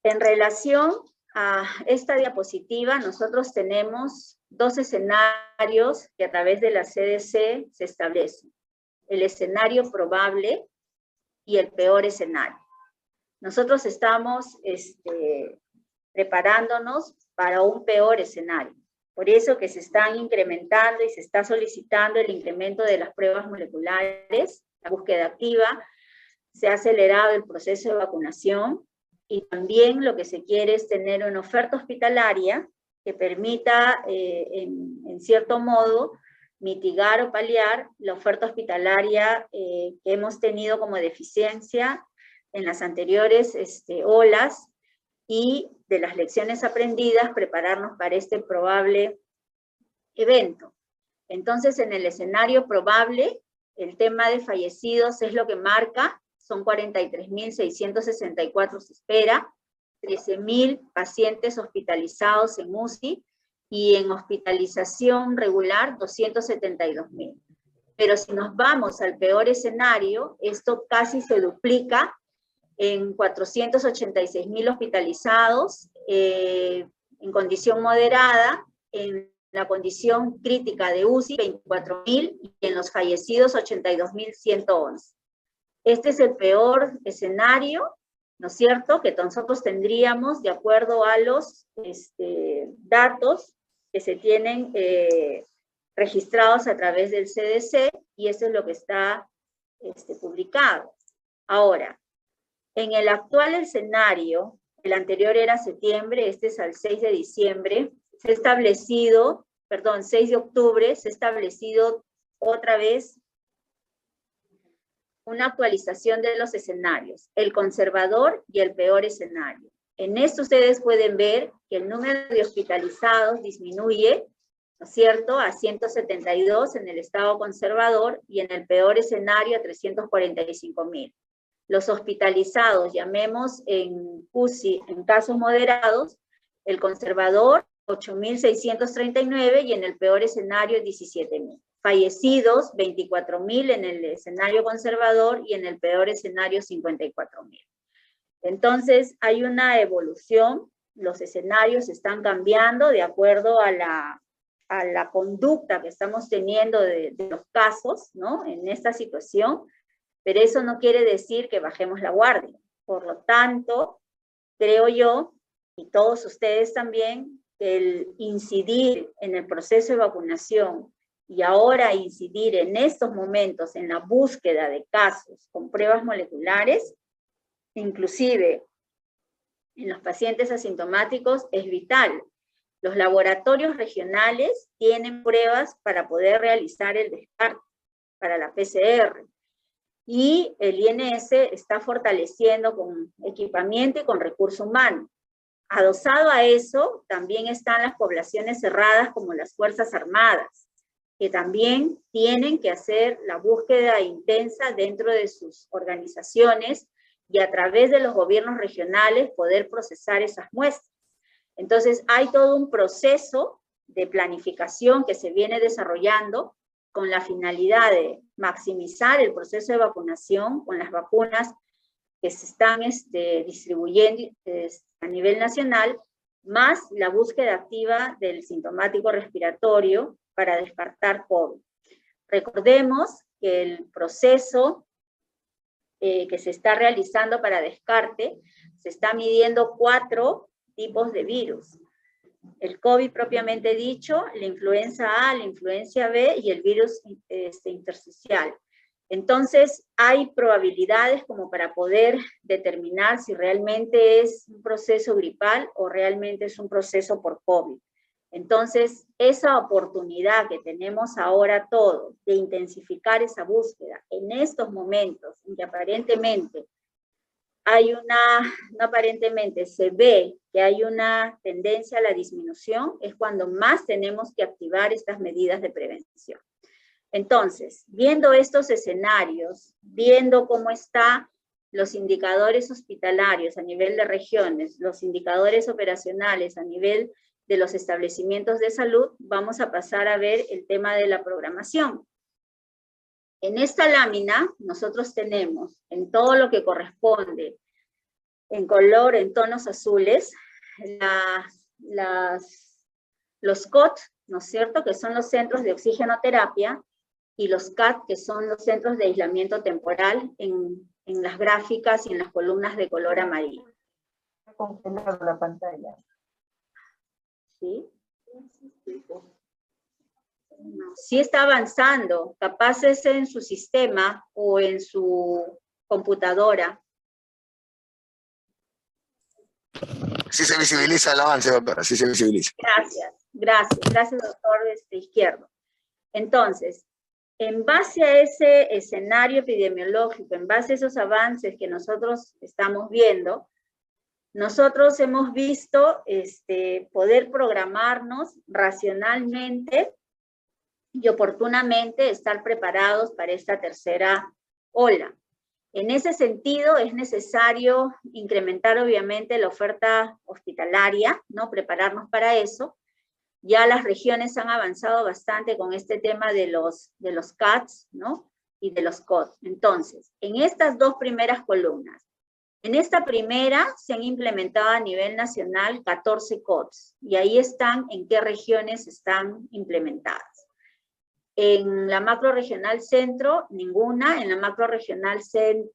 en relación a esta diapositiva, nosotros tenemos dos escenarios que a través de la CDC se establecen. El escenario probable y el peor escenario. Nosotros estamos preparándonos para un peor escenario. Por eso que se están incrementando y se está solicitando el incremento de las pruebas moleculares, la búsqueda activa, se ha acelerado el proceso de vacunación, y también lo que se quiere es tener una oferta hospitalaria que permita, en cierto modo, mitigar o paliar la oferta hospitalaria que hemos tenido como deficiencia en las anteriores olas, y de las lecciones aprendidas, prepararnos para este probable evento. Entonces, en el escenario probable, el tema de fallecidos es lo que marca, son 43.664 se espera, 13.000 pacientes hospitalizados en UCI, y en hospitalización regular 272.000. Pero si nos vamos al peor escenario, esto casi se duplica en 486.000 hospitalizados, en condición moderada, en la condición crítica de UCI 24.000, y en los fallecidos 82.111. Este es el peor escenario, ¿no es cierto?, que nosotros tendríamos de acuerdo a los datos que se tienen registrados a través del CDC, y eso es lo que está publicado. Ahora, en el actual escenario, el anterior era septiembre, este es al 6 de diciembre, se ha establecido, 6 de octubre, se ha establecido otra vez una actualización de los escenarios, el conservador y el peor escenario. En esto ustedes pueden ver que el número de hospitalizados disminuye, ¿no es cierto?, a 172 en el estado conservador, y en el peor escenario a 345.000. Los hospitalizados, llamemos en UCI, en casos moderados, el conservador 8.639, y en el peor escenario 17.000. Fallecidos 24.000 en el escenario conservador, y en el peor escenario 54.000. Entonces hay una evolución, los escenarios están cambiando de acuerdo a la conducta que estamos teniendo de los casos, ¿no?, en esta situación, pero eso no quiere decir que bajemos la guardia. Por lo tanto, creo yo, y todos ustedes también, que el incidir en el proceso de vacunación, y ahora incidir en estos momentos en la búsqueda de casos con pruebas moleculares, inclusive en los pacientes asintomáticos, es vital. Los laboratorios regionales tienen pruebas para poder realizar el descarte para la PCR, y el INS está fortaleciendo con equipamiento y con recurso humano. Adosado a eso, también están las poblaciones cerradas como las Fuerzas Armadas, que también tienen que hacer la búsqueda intensa dentro de sus organizaciones, y a través de los gobiernos regionales poder procesar esas muestras. Entonces hay todo un proceso de planificación que se viene desarrollando con la finalidad de maximizar el proceso de vacunación con las vacunas que se están distribuyendo a nivel nacional, más la búsqueda activa del sintomático respiratorio para descartar COVID. Recordemos que el proceso que se está realizando para descarte, se está midiendo 4 tipos de virus. El COVID propiamente dicho, la influenza A, la influenza B y el virus intersticial. Entonces, hay probabilidades como para poder determinar si realmente es un proceso gripal o realmente es un proceso por COVID. Entonces, esa oportunidad que tenemos ahora todos de intensificar esa búsqueda en estos momentos, en que aparentemente hay se ve que hay una tendencia a la disminución, es cuando más tenemos que activar estas medidas de prevención. Entonces, viendo estos escenarios, viendo cómo están los indicadores hospitalarios a nivel de regiones, los indicadores operacionales a nivel de los establecimientos de salud, vamos a pasar a ver el tema de la programación. En esta lámina, nosotros tenemos, en todo lo que corresponde, en color, en tonos azules, los COT, ¿no es cierto?, que son los centros de oxigenoterapia, y los CAT, que son los centros de aislamiento temporal, en las gráficas y en las columnas de color amarillo. Está congelado la pantalla. ¿Sí? No, sí está avanzando, capaz es en su sistema o en su computadora. Sí se visibiliza el avance, doctora, sí se visibiliza. Gracias, doctor Izquierdo. Entonces, en base a ese escenario epidemiológico, en base a esos avances que nosotros estamos viendo, nosotros hemos visto poder programarnos racionalmente y oportunamente estar preparados para esta tercera ola. En ese sentido, es necesario incrementar obviamente la oferta hospitalaria, ¿no? Prepararnos para eso. Ya las regiones han avanzado bastante con este tema de los CATs, ¿no? Y de los COT. Entonces, en estas dos primeras columnas, en esta primera se han implementado a nivel nacional 14 COTs, y ahí están en qué regiones están implementadas. En la macro regional centro, ninguna. En la macro regional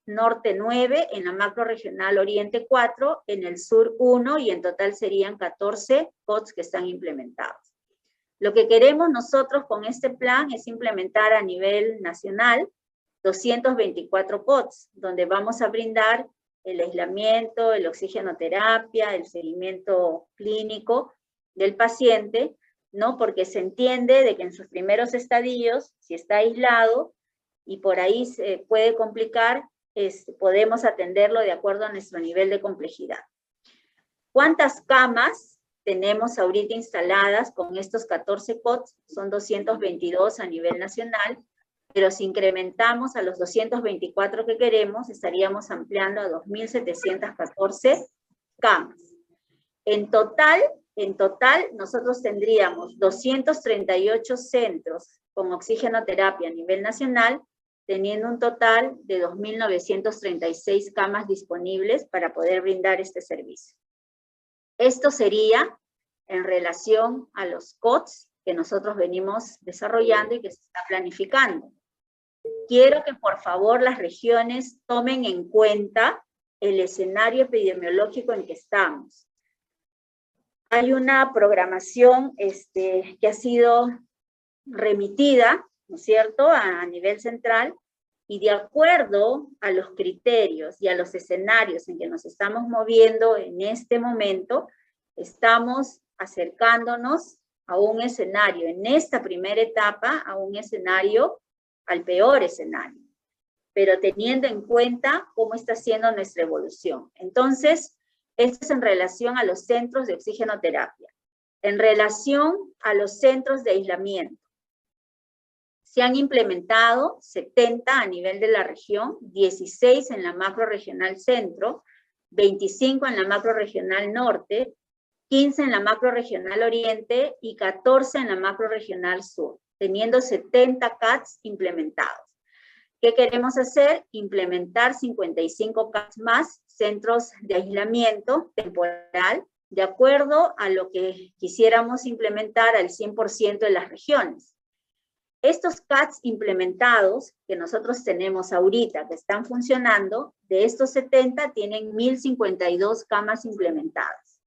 norte, 9. En la macro regional oriente, 4. En el sur, 1. Y en total serían 14 COTs que están implementados. Lo que queremos nosotros con este plan es implementar a nivel nacional 224 COTs, donde vamos a brindar el aislamiento, el oxigenoterapia, el seguimiento clínico del paciente, ¿no? Porque se entiende de que en sus primeros estadios, si está aislado y por ahí se puede complicar, podemos atenderlo de acuerdo a nuestro nivel de complejidad. ¿Cuántas camas tenemos ahorita instaladas con estos 14 COTs? Son 222 a nivel nacional, pero si incrementamos a los 224 que queremos, estaríamos ampliando a 2.714 camas. En total, nosotros tendríamos 238 centros con oxigenoterapia a nivel nacional, teniendo un total de 2.936 camas disponibles para poder brindar este servicio. Esto sería en relación a los COTs que nosotros venimos desarrollando y que se está planificando. Quiero que por favor las regiones tomen en cuenta el escenario epidemiológico en que estamos. Hay una programación que ha sido remitida, ¿no es cierto?, a nivel central, y de acuerdo a los criterios y a los escenarios en que nos estamos moviendo en este momento, estamos acercándonos a un escenario, en esta primera etapa, a un escenario, al peor escenario, pero teniendo en cuenta cómo está siendo nuestra evolución. Entonces, esto es en relación a los centros de oxigenoterapia. En relación a los centros de aislamiento, se han implementado 70 a nivel de la región, 16 en la macro regional centro, 25 en la macro regional norte, 15 en la macro regional oriente y 14 en la macro regional sur, teniendo 70 CATs implementados. ¿Qué queremos hacer? Implementar 55 CATs más, centros de aislamiento temporal, de acuerdo a lo que quisiéramos implementar al 100% de las regiones. Estos CATs implementados que nosotros tenemos ahorita, que están funcionando, de estos 70 tienen 1.052 camas implementadas.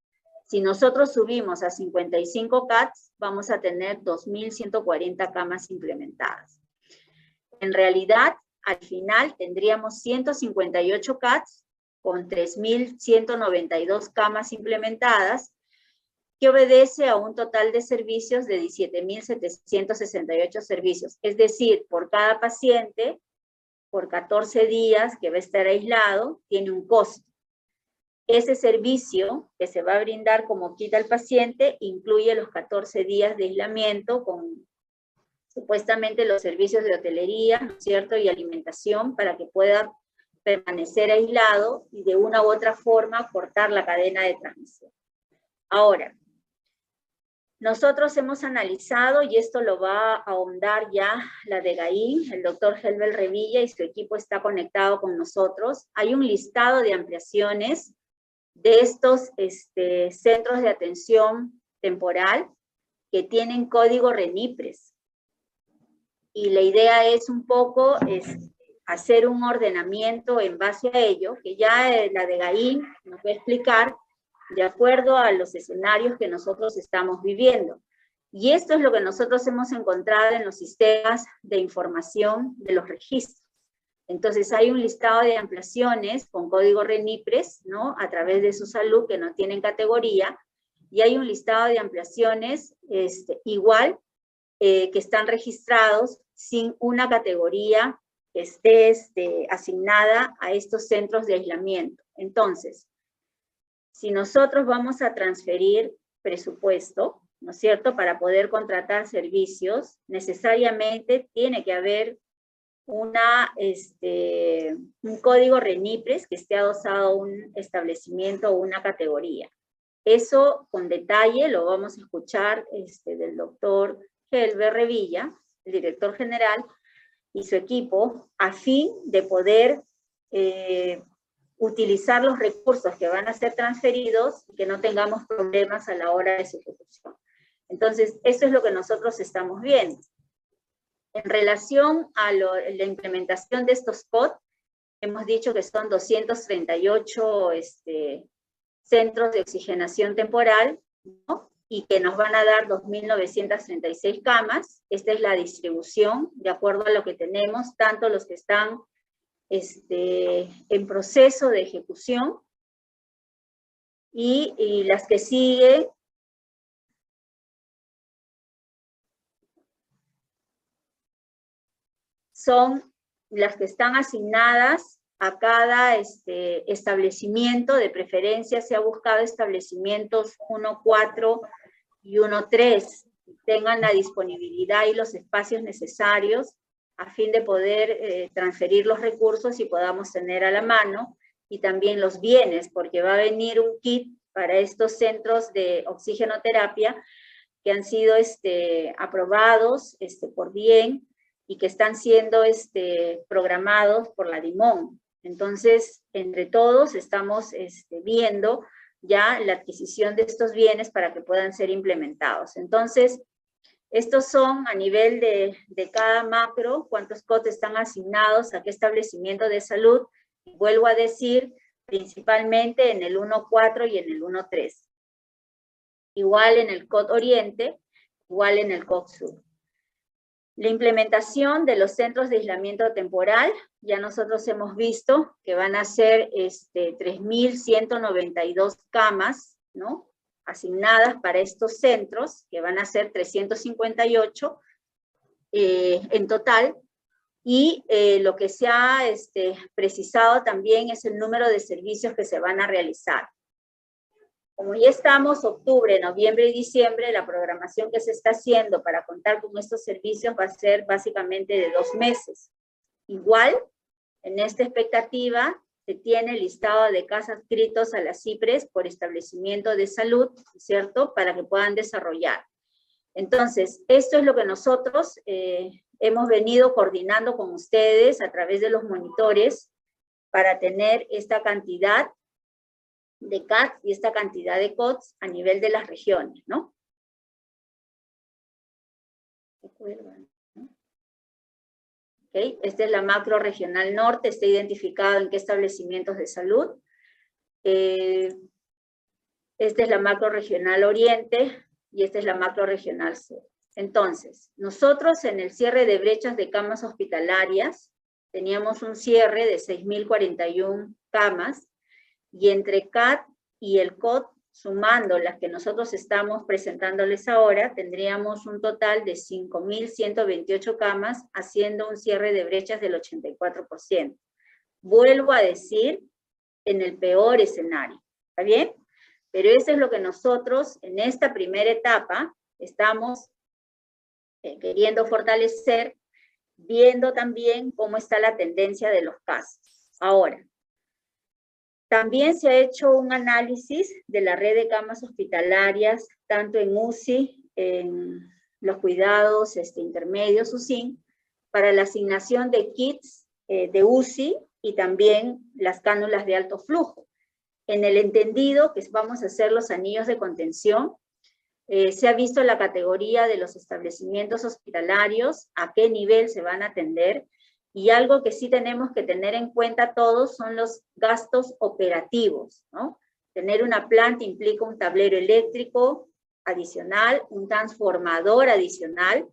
Si nosotros subimos a 55 CATs, vamos a tener 2.140 camas implementadas. En realidad, al final tendríamos 158 CATs con 3.192 camas implementadas, que obedece a un total de servicios de 17.768 servicios. Es decir, por cada paciente, por 14 días que va a estar aislado, tiene un costo. Ese servicio que se va a brindar como quita al paciente incluye los 14 días de aislamiento con supuestamente los servicios de hotelería, ¿no es cierto?, y alimentación para que pueda permanecer aislado y de una u otra forma cortar la cadena de transmisión. Ahora, nosotros hemos analizado, y esto lo va a ahondar ya la DGAI, el doctor Helbel Revilla y su equipo está conectado con nosotros. Hay un listado de ampliaciones de estos centros de atención temporal que tienen código RENIPRES. Y la idea es un poco hacer un ordenamiento en base a ello, que ya la de Gaín nos va a explicar de acuerdo a los escenarios que nosotros estamos viviendo. Y esto es lo que nosotros hemos encontrado en los sistemas de información de los registros. Entonces hay un listado de ampliaciones con código RENIPRES, ¿no? A través de su salud que no tienen categoría, y hay un listado de ampliaciones igual que están registrados sin una categoría que esté asignada a estos centros de aislamiento. Entonces, si nosotros vamos a transferir presupuesto, ¿no es cierto?, para poder contratar servicios, necesariamente tiene que haber un código RENIPRES que esté adosado a un establecimiento o una categoría. Eso con detalle lo vamos a escuchar del doctor Helber Revilla, el director general, y su equipo, a fin de poder utilizar los recursos que van a ser transferidos y que no tengamos problemas a la hora de su ejecución. Entonces, eso es lo que nosotros estamos viendo. En relación a la implementación de estos COD, hemos dicho que son 238 centros de oxigenación temporal, ¿no? Y que nos van a dar 2.936 camas. Esta es la distribución, de acuerdo a lo que tenemos, tanto los que están en proceso de ejecución, y las que siguen son las que están asignadas a cada establecimiento. De preferencia se ha buscado establecimientos 1.4 y 1.3, tengan la disponibilidad y los espacios necesarios a fin de poder transferir los recursos y podamos tener a la mano, y también los bienes, porque va a venir un kit para estos centros de oxigenoterapia que han sido aprobados por bien y que están siendo programados por la DIMON. Entonces, entre todos estamos viendo ya la adquisición de estos bienes para que puedan ser implementados. Entonces, estos son a nivel de cada macro, cuántos COT están asignados a qué establecimiento de salud. Vuelvo a decir, principalmente en el 1.4 y en el 1.3. Igual en el COT Oriente, igual en el COT Sur. La implementación de los centros de aislamiento temporal, ya nosotros hemos visto que van a ser 3.192 camas, ¿no?, asignadas para estos centros, que van a ser 358 en total, y lo que se ha precisado también es el número de servicios que se van a realizar. Como ya estamos octubre, noviembre y diciembre, la programación que se está haciendo para contar con estos servicios va a ser básicamente de 2 meses. Igual, en esta expectativa, se tiene listado de casos adscritos a las CIPRES por establecimiento de salud, ¿cierto?, para que puedan desarrollar. Entonces, esto es lo que nosotros hemos venido coordinando con ustedes a través de los monitores para tener esta cantidad de CAT y esta cantidad de COTS a nivel de las regiones, ¿no? Okay. Esta es la macro regional norte, está identificado en qué establecimientos de salud. Esta es la macro regional oriente y esta es la macro regional sur. Entonces, nosotros en el cierre de brechas de camas hospitalarias teníamos un cierre de 6.041 camas, y entre CAT y el COT, sumando las que nosotros estamos presentándoles ahora, tendríamos un total de 5.128 camas, haciendo un cierre de brechas del 84%. Vuelvo a decir, en el peor escenario, ¿está bien? Pero eso es lo que nosotros en esta primera etapa estamos queriendo fortalecer, viendo también cómo está la tendencia de los casos. Ahora, también se ha hecho un análisis de la red de camas hospitalarias, tanto en UCI, en los cuidados intermedios, UCIN, para la asignación de kits de UCI y también las cánulas de alto flujo. En el entendido que vamos a hacer los anillos de contención, se ha visto la categoría de los establecimientos hospitalarios, a qué nivel se van a atender, y algo que sí tenemos que tener en cuenta todos son los gastos operativos, ¿no? Tener una planta implica un tablero eléctrico adicional, un transformador adicional,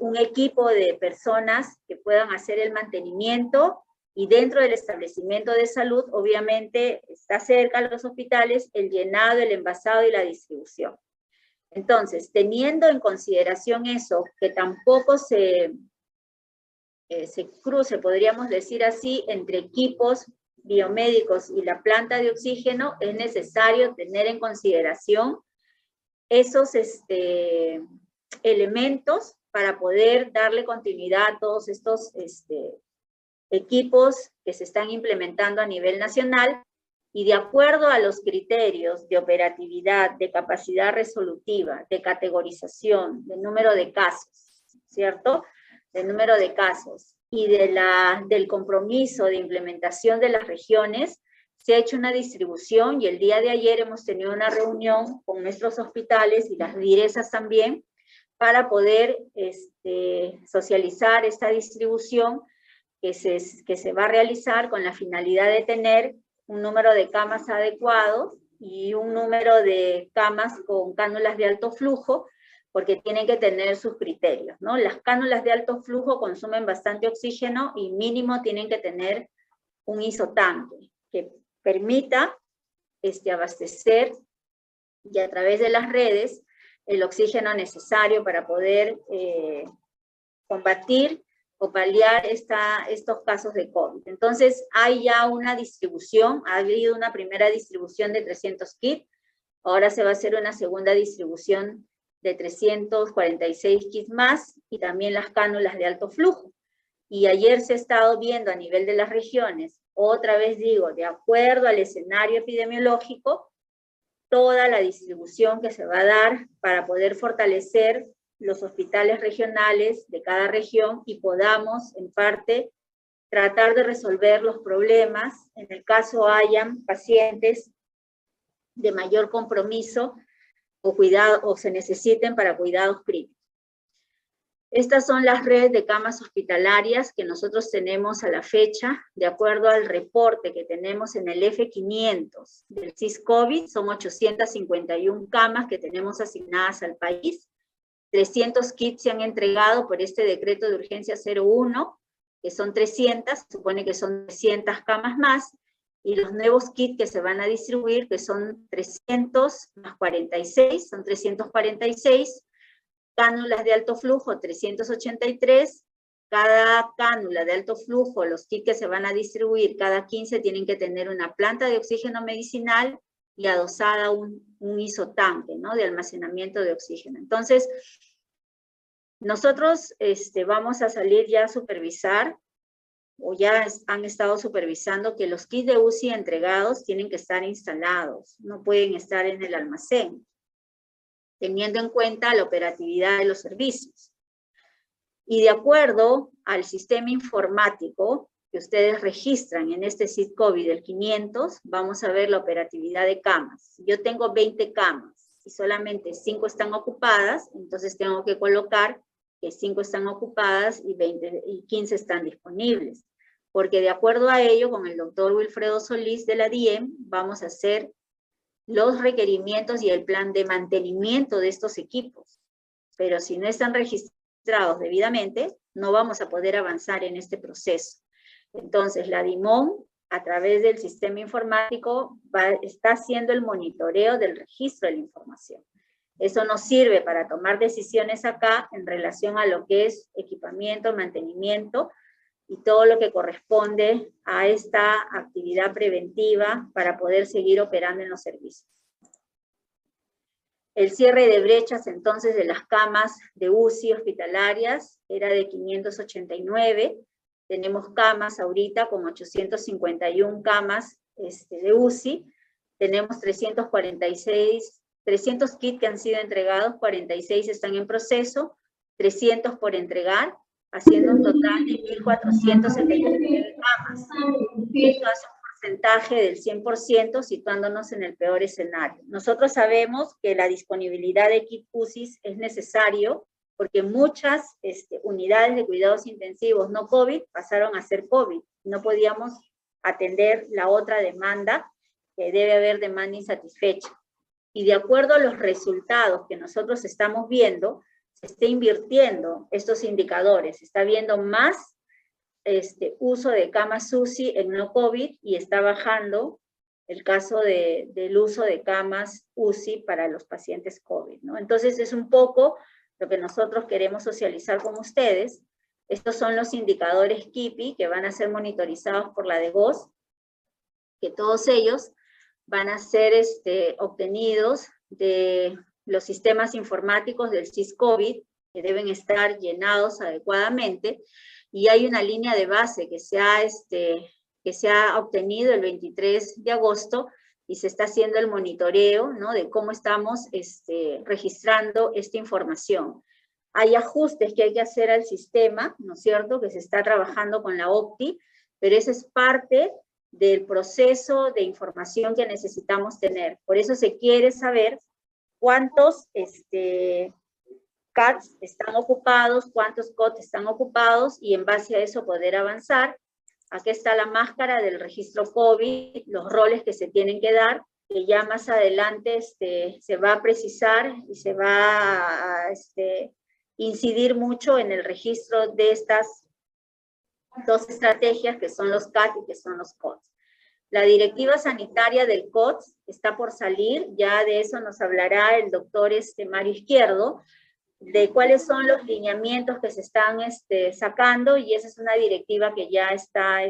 un equipo de personas que puedan hacer el mantenimiento, y dentro del establecimiento de salud, obviamente, está cerca de los hospitales, el llenado, el envasado y la distribución. Entonces, teniendo en consideración eso, que tampoco se cruce, podríamos decir así, entre equipos biomédicos y la planta de oxígeno, es necesario tener en consideración esos elementos para poder darle continuidad a todos estos equipos que se están implementando a nivel nacional, y de acuerdo a los criterios de operatividad, de capacidad resolutiva, de categorización, de número de casos, ¿cierto? De número de casos y del compromiso de implementación de las regiones, se ha hecho una distribución, y el día de ayer hemos tenido una reunión con nuestros hospitales y las DIRESAs también, para poder socializar esta distribución que se va a realizar con la finalidad de tener un número de camas adecuado y un número de camas con cánulas de alto flujo, porque tienen que tener sus criterios, ¿no? Las cánulas de alto flujo consumen bastante oxígeno y mínimo tienen que tener un isotanque que permita abastecer, y a través de las redes, el oxígeno necesario para poder combatir o paliar estos casos de COVID. Entonces, hay ya una distribución, ha habido una primera distribución de 300 kits, ahora se va a hacer una segunda distribución de 346 kits más, y también las cánulas de alto flujo. Y ayer se ha estado viendo a nivel de las regiones, otra vez digo, de acuerdo al escenario epidemiológico, toda la distribución que se va a dar para poder fortalecer los hospitales regionales de cada región y podamos, en parte, tratar de resolver los problemas en el caso hayan pacientes de mayor compromiso o cuidado, o se necesiten para cuidados críticos. Estas son las redes de camas hospitalarias que nosotros tenemos a la fecha, de acuerdo al reporte que tenemos en el F500 del SIS-COVID, son 851 camas que tenemos asignadas al país. 300 kits se han entregado por este decreto de urgencia 01, que son 300, se supone que son 300 camas más, y los nuevos kits que se van a distribuir, que son 300 más 46, son 346, cánulas de alto flujo 383, cada cánula de alto flujo, los kits que se van a distribuir, cada 15 tienen que tener una planta de oxígeno medicinal y adosada un isotanque, ¿no?, de almacenamiento de oxígeno. Entonces, nosotros vamos a salir ya a supervisar, o ya han estado supervisando, que los kits de UCI entregados tienen que estar instalados, no pueden estar en el almacén, teniendo en cuenta la operatividad de los servicios. Y de acuerdo al sistema informático que ustedes registran en este SIS-COVID del 500, vamos a ver la operatividad de camas. Si yo tengo 20 camas y solamente 5 están ocupadas, entonces tengo que colocar que 5 están ocupadas y 15 están disponibles. Porque de acuerdo a ello, con el doctor Wilfredo Solís de la DIEM, vamos a hacer los requerimientos y el plan de mantenimiento de estos equipos. Pero si no están registrados debidamente, no vamos a poder avanzar en este proceso. Entonces, la DIMON, a través del sistema informático, está haciendo el monitoreo del registro de la información. Eso nos sirve para tomar decisiones acá en relación a lo que es equipamiento, mantenimiento, y todo lo que corresponde a esta actividad preventiva para poder seguir operando en los servicios. El cierre de brechas, entonces, de las camas de UCI hospitalarias era de 589. Tenemos camas ahorita con 851 camas de UCI. Tenemos 300 kits que han sido entregados, 46 están en proceso, 300 por entregar, haciendo un total de 1.479 camas. Esto hace un porcentaje del 100%, situándonos en el peor escenario. Nosotros sabemos que la disponibilidad de kit UCI es necesario porque muchas unidades de cuidados intensivos no COVID pasaron a ser COVID. No podíamos atender la otra demanda, que debe haber demanda insatisfecha. Y de acuerdo a los resultados que nosotros estamos viendo, se está invirtiendo estos indicadores, se está viendo más uso de camas UCI en no COVID y está bajando el caso del uso de camas UCI para los pacientes COVID, ¿no? Entonces es un poco lo que nosotros queremos socializar con ustedes. Estos son los indicadores KIPI que van a ser monitorizados por la DGOS, que todos ellos van a ser obtenidos de los sistemas informáticos del SIS-COVID, que deben estar llenados adecuadamente, y hay una línea de base que se ha obtenido el 23 de agosto, y se está haciendo el monitoreo, ¿no?, de cómo estamos registrando esta información. Hay ajustes que hay que hacer al sistema, ¿no es cierto?, que se está trabajando con la OPTI, pero esa es parte del proceso de información que necesitamos tener. Por eso se quiere saber cuántos CATs están ocupados, cuántos COTs están ocupados, y en base a eso poder avanzar. Aquí está la máscara del registro COVID, los roles que se tienen que dar, que ya más adelante se va a precisar y se va a incidir mucho en el registro de estas dos estrategias, que son los CAT y que son los COTs. La directiva sanitaria del COTS está por salir, ya de eso nos hablará el doctor Mario Izquierdo, de cuáles son los lineamientos que se están sacando, y esa es una directiva que ya está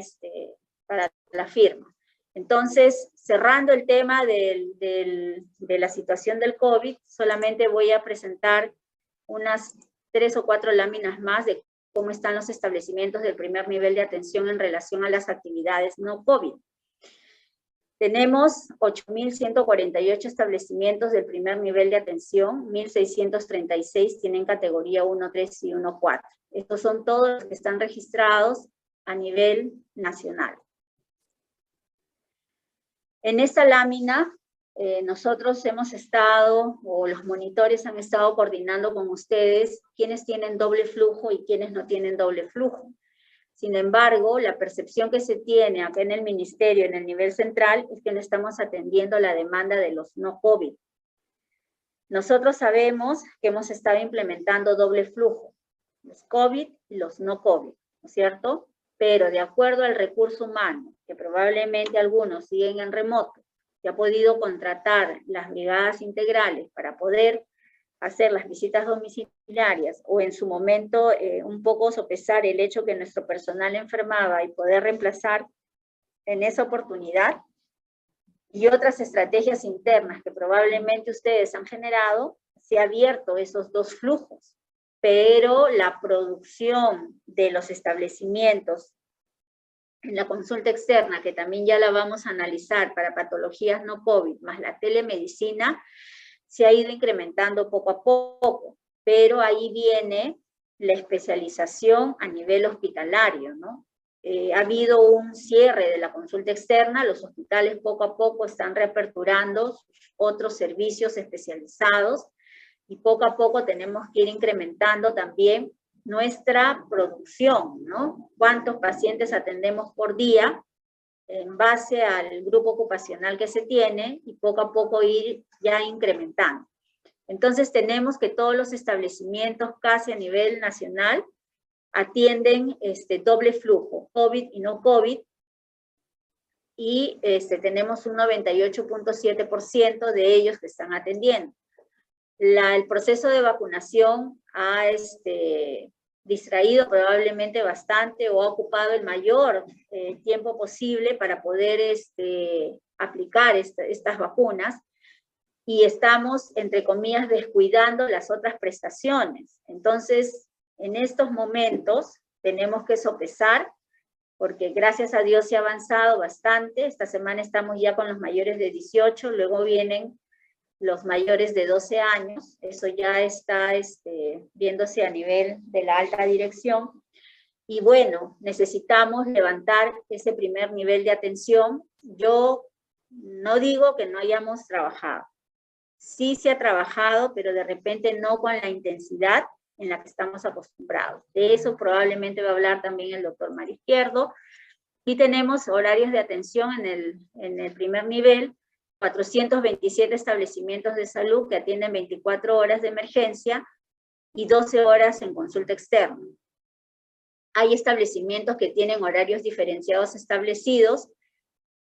para la firma. Entonces, cerrando el tema de la situación del COVID, solamente voy a presentar unas 3 o 4 láminas más de cómo están los establecimientos del primer nivel de atención en relación a las actividades no COVID. Tenemos 8.148 establecimientos del primer nivel de atención, 1.636 tienen categoría 1, 3 y 1, 4. Estos son todos los que están registrados a nivel nacional. En esta lámina, nosotros hemos estado, o los monitores han estado coordinando con ustedes, quiénes tienen doble flujo y quiénes no tienen doble flujo. Sin embargo, la percepción que se tiene acá en el ministerio, en el nivel central, es que no estamos atendiendo la demanda de los no COVID. Nosotros sabemos que hemos estado implementando doble flujo, los COVID y los no COVID, ¿no es cierto? Pero de acuerdo al recurso humano, que probablemente algunos siguen en remoto, se ha podido contratar las brigadas integrales para poder hacer las visitas domiciliarias, o en su momento un poco sopesar el hecho que nuestro personal enfermaba y poder reemplazar en esa oportunidad, y otras estrategias internas que probablemente ustedes han generado, se ha abierto esos dos flujos, pero la producción de los establecimientos en la consulta externa, que también ya la vamos a analizar para patologías no COVID, más la telemedicina, se ha ido incrementando poco a poco, pero ahí viene la especialización a nivel hospitalario, ¿no? Ha habido un cierre de la consulta externa, los hospitales poco a poco están reaperturando otros servicios especializados, y poco a poco tenemos que ir incrementando también nuestra producción, ¿no? ¿Cuántos pacientes atendemos por día? En base al grupo ocupacional que se tiene, y poco a poco ir ya incrementando. Entonces tenemos que todos los establecimientos casi a nivel nacional atienden doble flujo, COVID y no COVID, y tenemos un 98.7% de ellos que están atendiendo. El proceso de vacunación ha distraído probablemente bastante, o ha ocupado el mayor tiempo posible para poder aplicar estas vacunas, y estamos, entre comillas, descuidando las otras prestaciones. Entonces, en estos momentos tenemos que sopesar, porque gracias a Dios se ha avanzado bastante. Esta semana estamos ya con los mayores de 18, luego vienen los mayores de 12 años, eso ya está viéndose a nivel de la alta dirección, Y bueno, necesitamos levantar ese primer nivel de atención. Yo no digo que no hayamos trabajado. Sí se ha trabajado, pero de repente no con la intensidad en la que estamos acostumbrados. De eso probablemente va a hablar también el doctor Mario Izquierdo. Y tenemos horarios de atención en el primer nivel, 427 establecimientos de salud que atienden 24 horas de emergencia y 12 horas en consulta externa. Hay establecimientos que tienen horarios diferenciados establecidos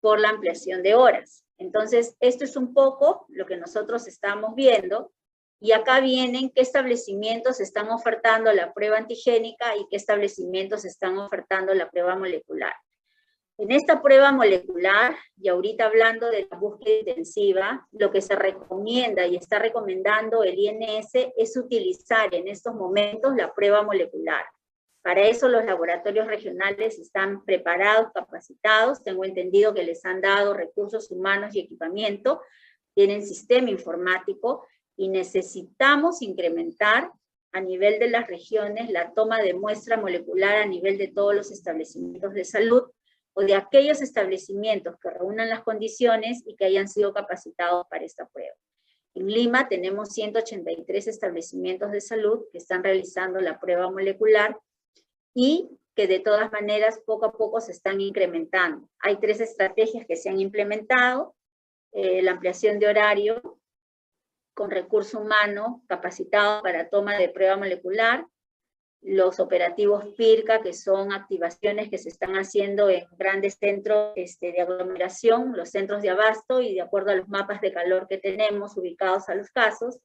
por la ampliación de horas. Entonces, esto es un poco lo que nosotros estamos viendo, y acá vienen qué establecimientos están ofertando la prueba antigénica y qué establecimientos están ofertando la prueba molecular. En esta prueba molecular, y ahorita hablando de la búsqueda intensiva, lo que se recomienda y está recomendando el INS es utilizar en estos momentos la prueba molecular. Para eso los laboratorios regionales están preparados, capacitados, tengo entendido que les han dado recursos humanos y equipamiento, tienen sistema informático, y necesitamos incrementar a nivel de las regiones la toma de muestra molecular a nivel de todos los establecimientos de salud, o de aquellos establecimientos que reúnan las condiciones y que hayan sido capacitados para esta prueba. En Lima tenemos 183 establecimientos de salud que están realizando la prueba molecular y que de todas maneras poco a poco se están incrementando. Hay 3 estrategias que se han implementado: la ampliación de horario con recurso humano capacitado para toma de prueba molecular, los operativos PIRCA, que son activaciones que se están haciendo en grandes centros de aglomeración, los centros de abasto, y de acuerdo a los mapas de calor que tenemos ubicados a los casos.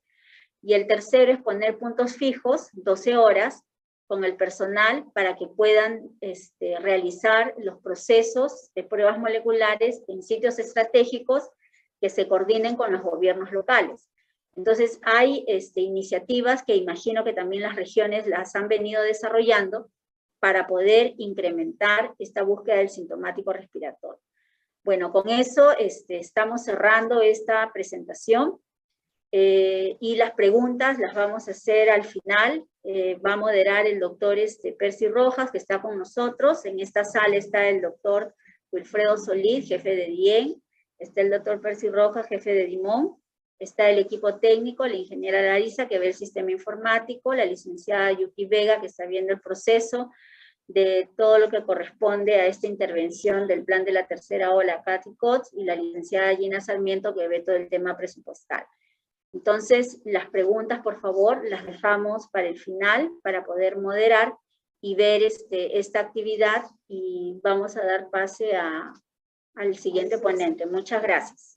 Y el tercero es poner puntos fijos, 12 horas, con el personal para que puedan realizar los procesos de pruebas moleculares en sitios estratégicos que se coordinen con los gobiernos locales. Entonces hay iniciativas que imagino que también las regiones las han venido desarrollando para poder incrementar esta búsqueda del sintomático respiratorio. Bueno, con eso estamos cerrando esta presentación, y las preguntas las vamos a hacer al final. Va a moderar el doctor Percy Rojas, que está con nosotros. En esta sala está el doctor Wilfredo Solís, jefe de DIEN, está el doctor Percy Rojas, jefe de DIMON, está el equipo técnico, la ingeniera Larisa, que ve el sistema informático, la licenciada Yuki Vega, que está viendo el proceso de todo lo que corresponde a esta intervención del plan de la tercera ola, Katy Cots, y la licenciada Gina Sarmiento, que ve todo el tema presupuestal. Entonces, las preguntas, por favor, las dejamos para el final, para poder moderar y ver esta actividad, y vamos a dar pase al siguiente ponente. Muchas gracias.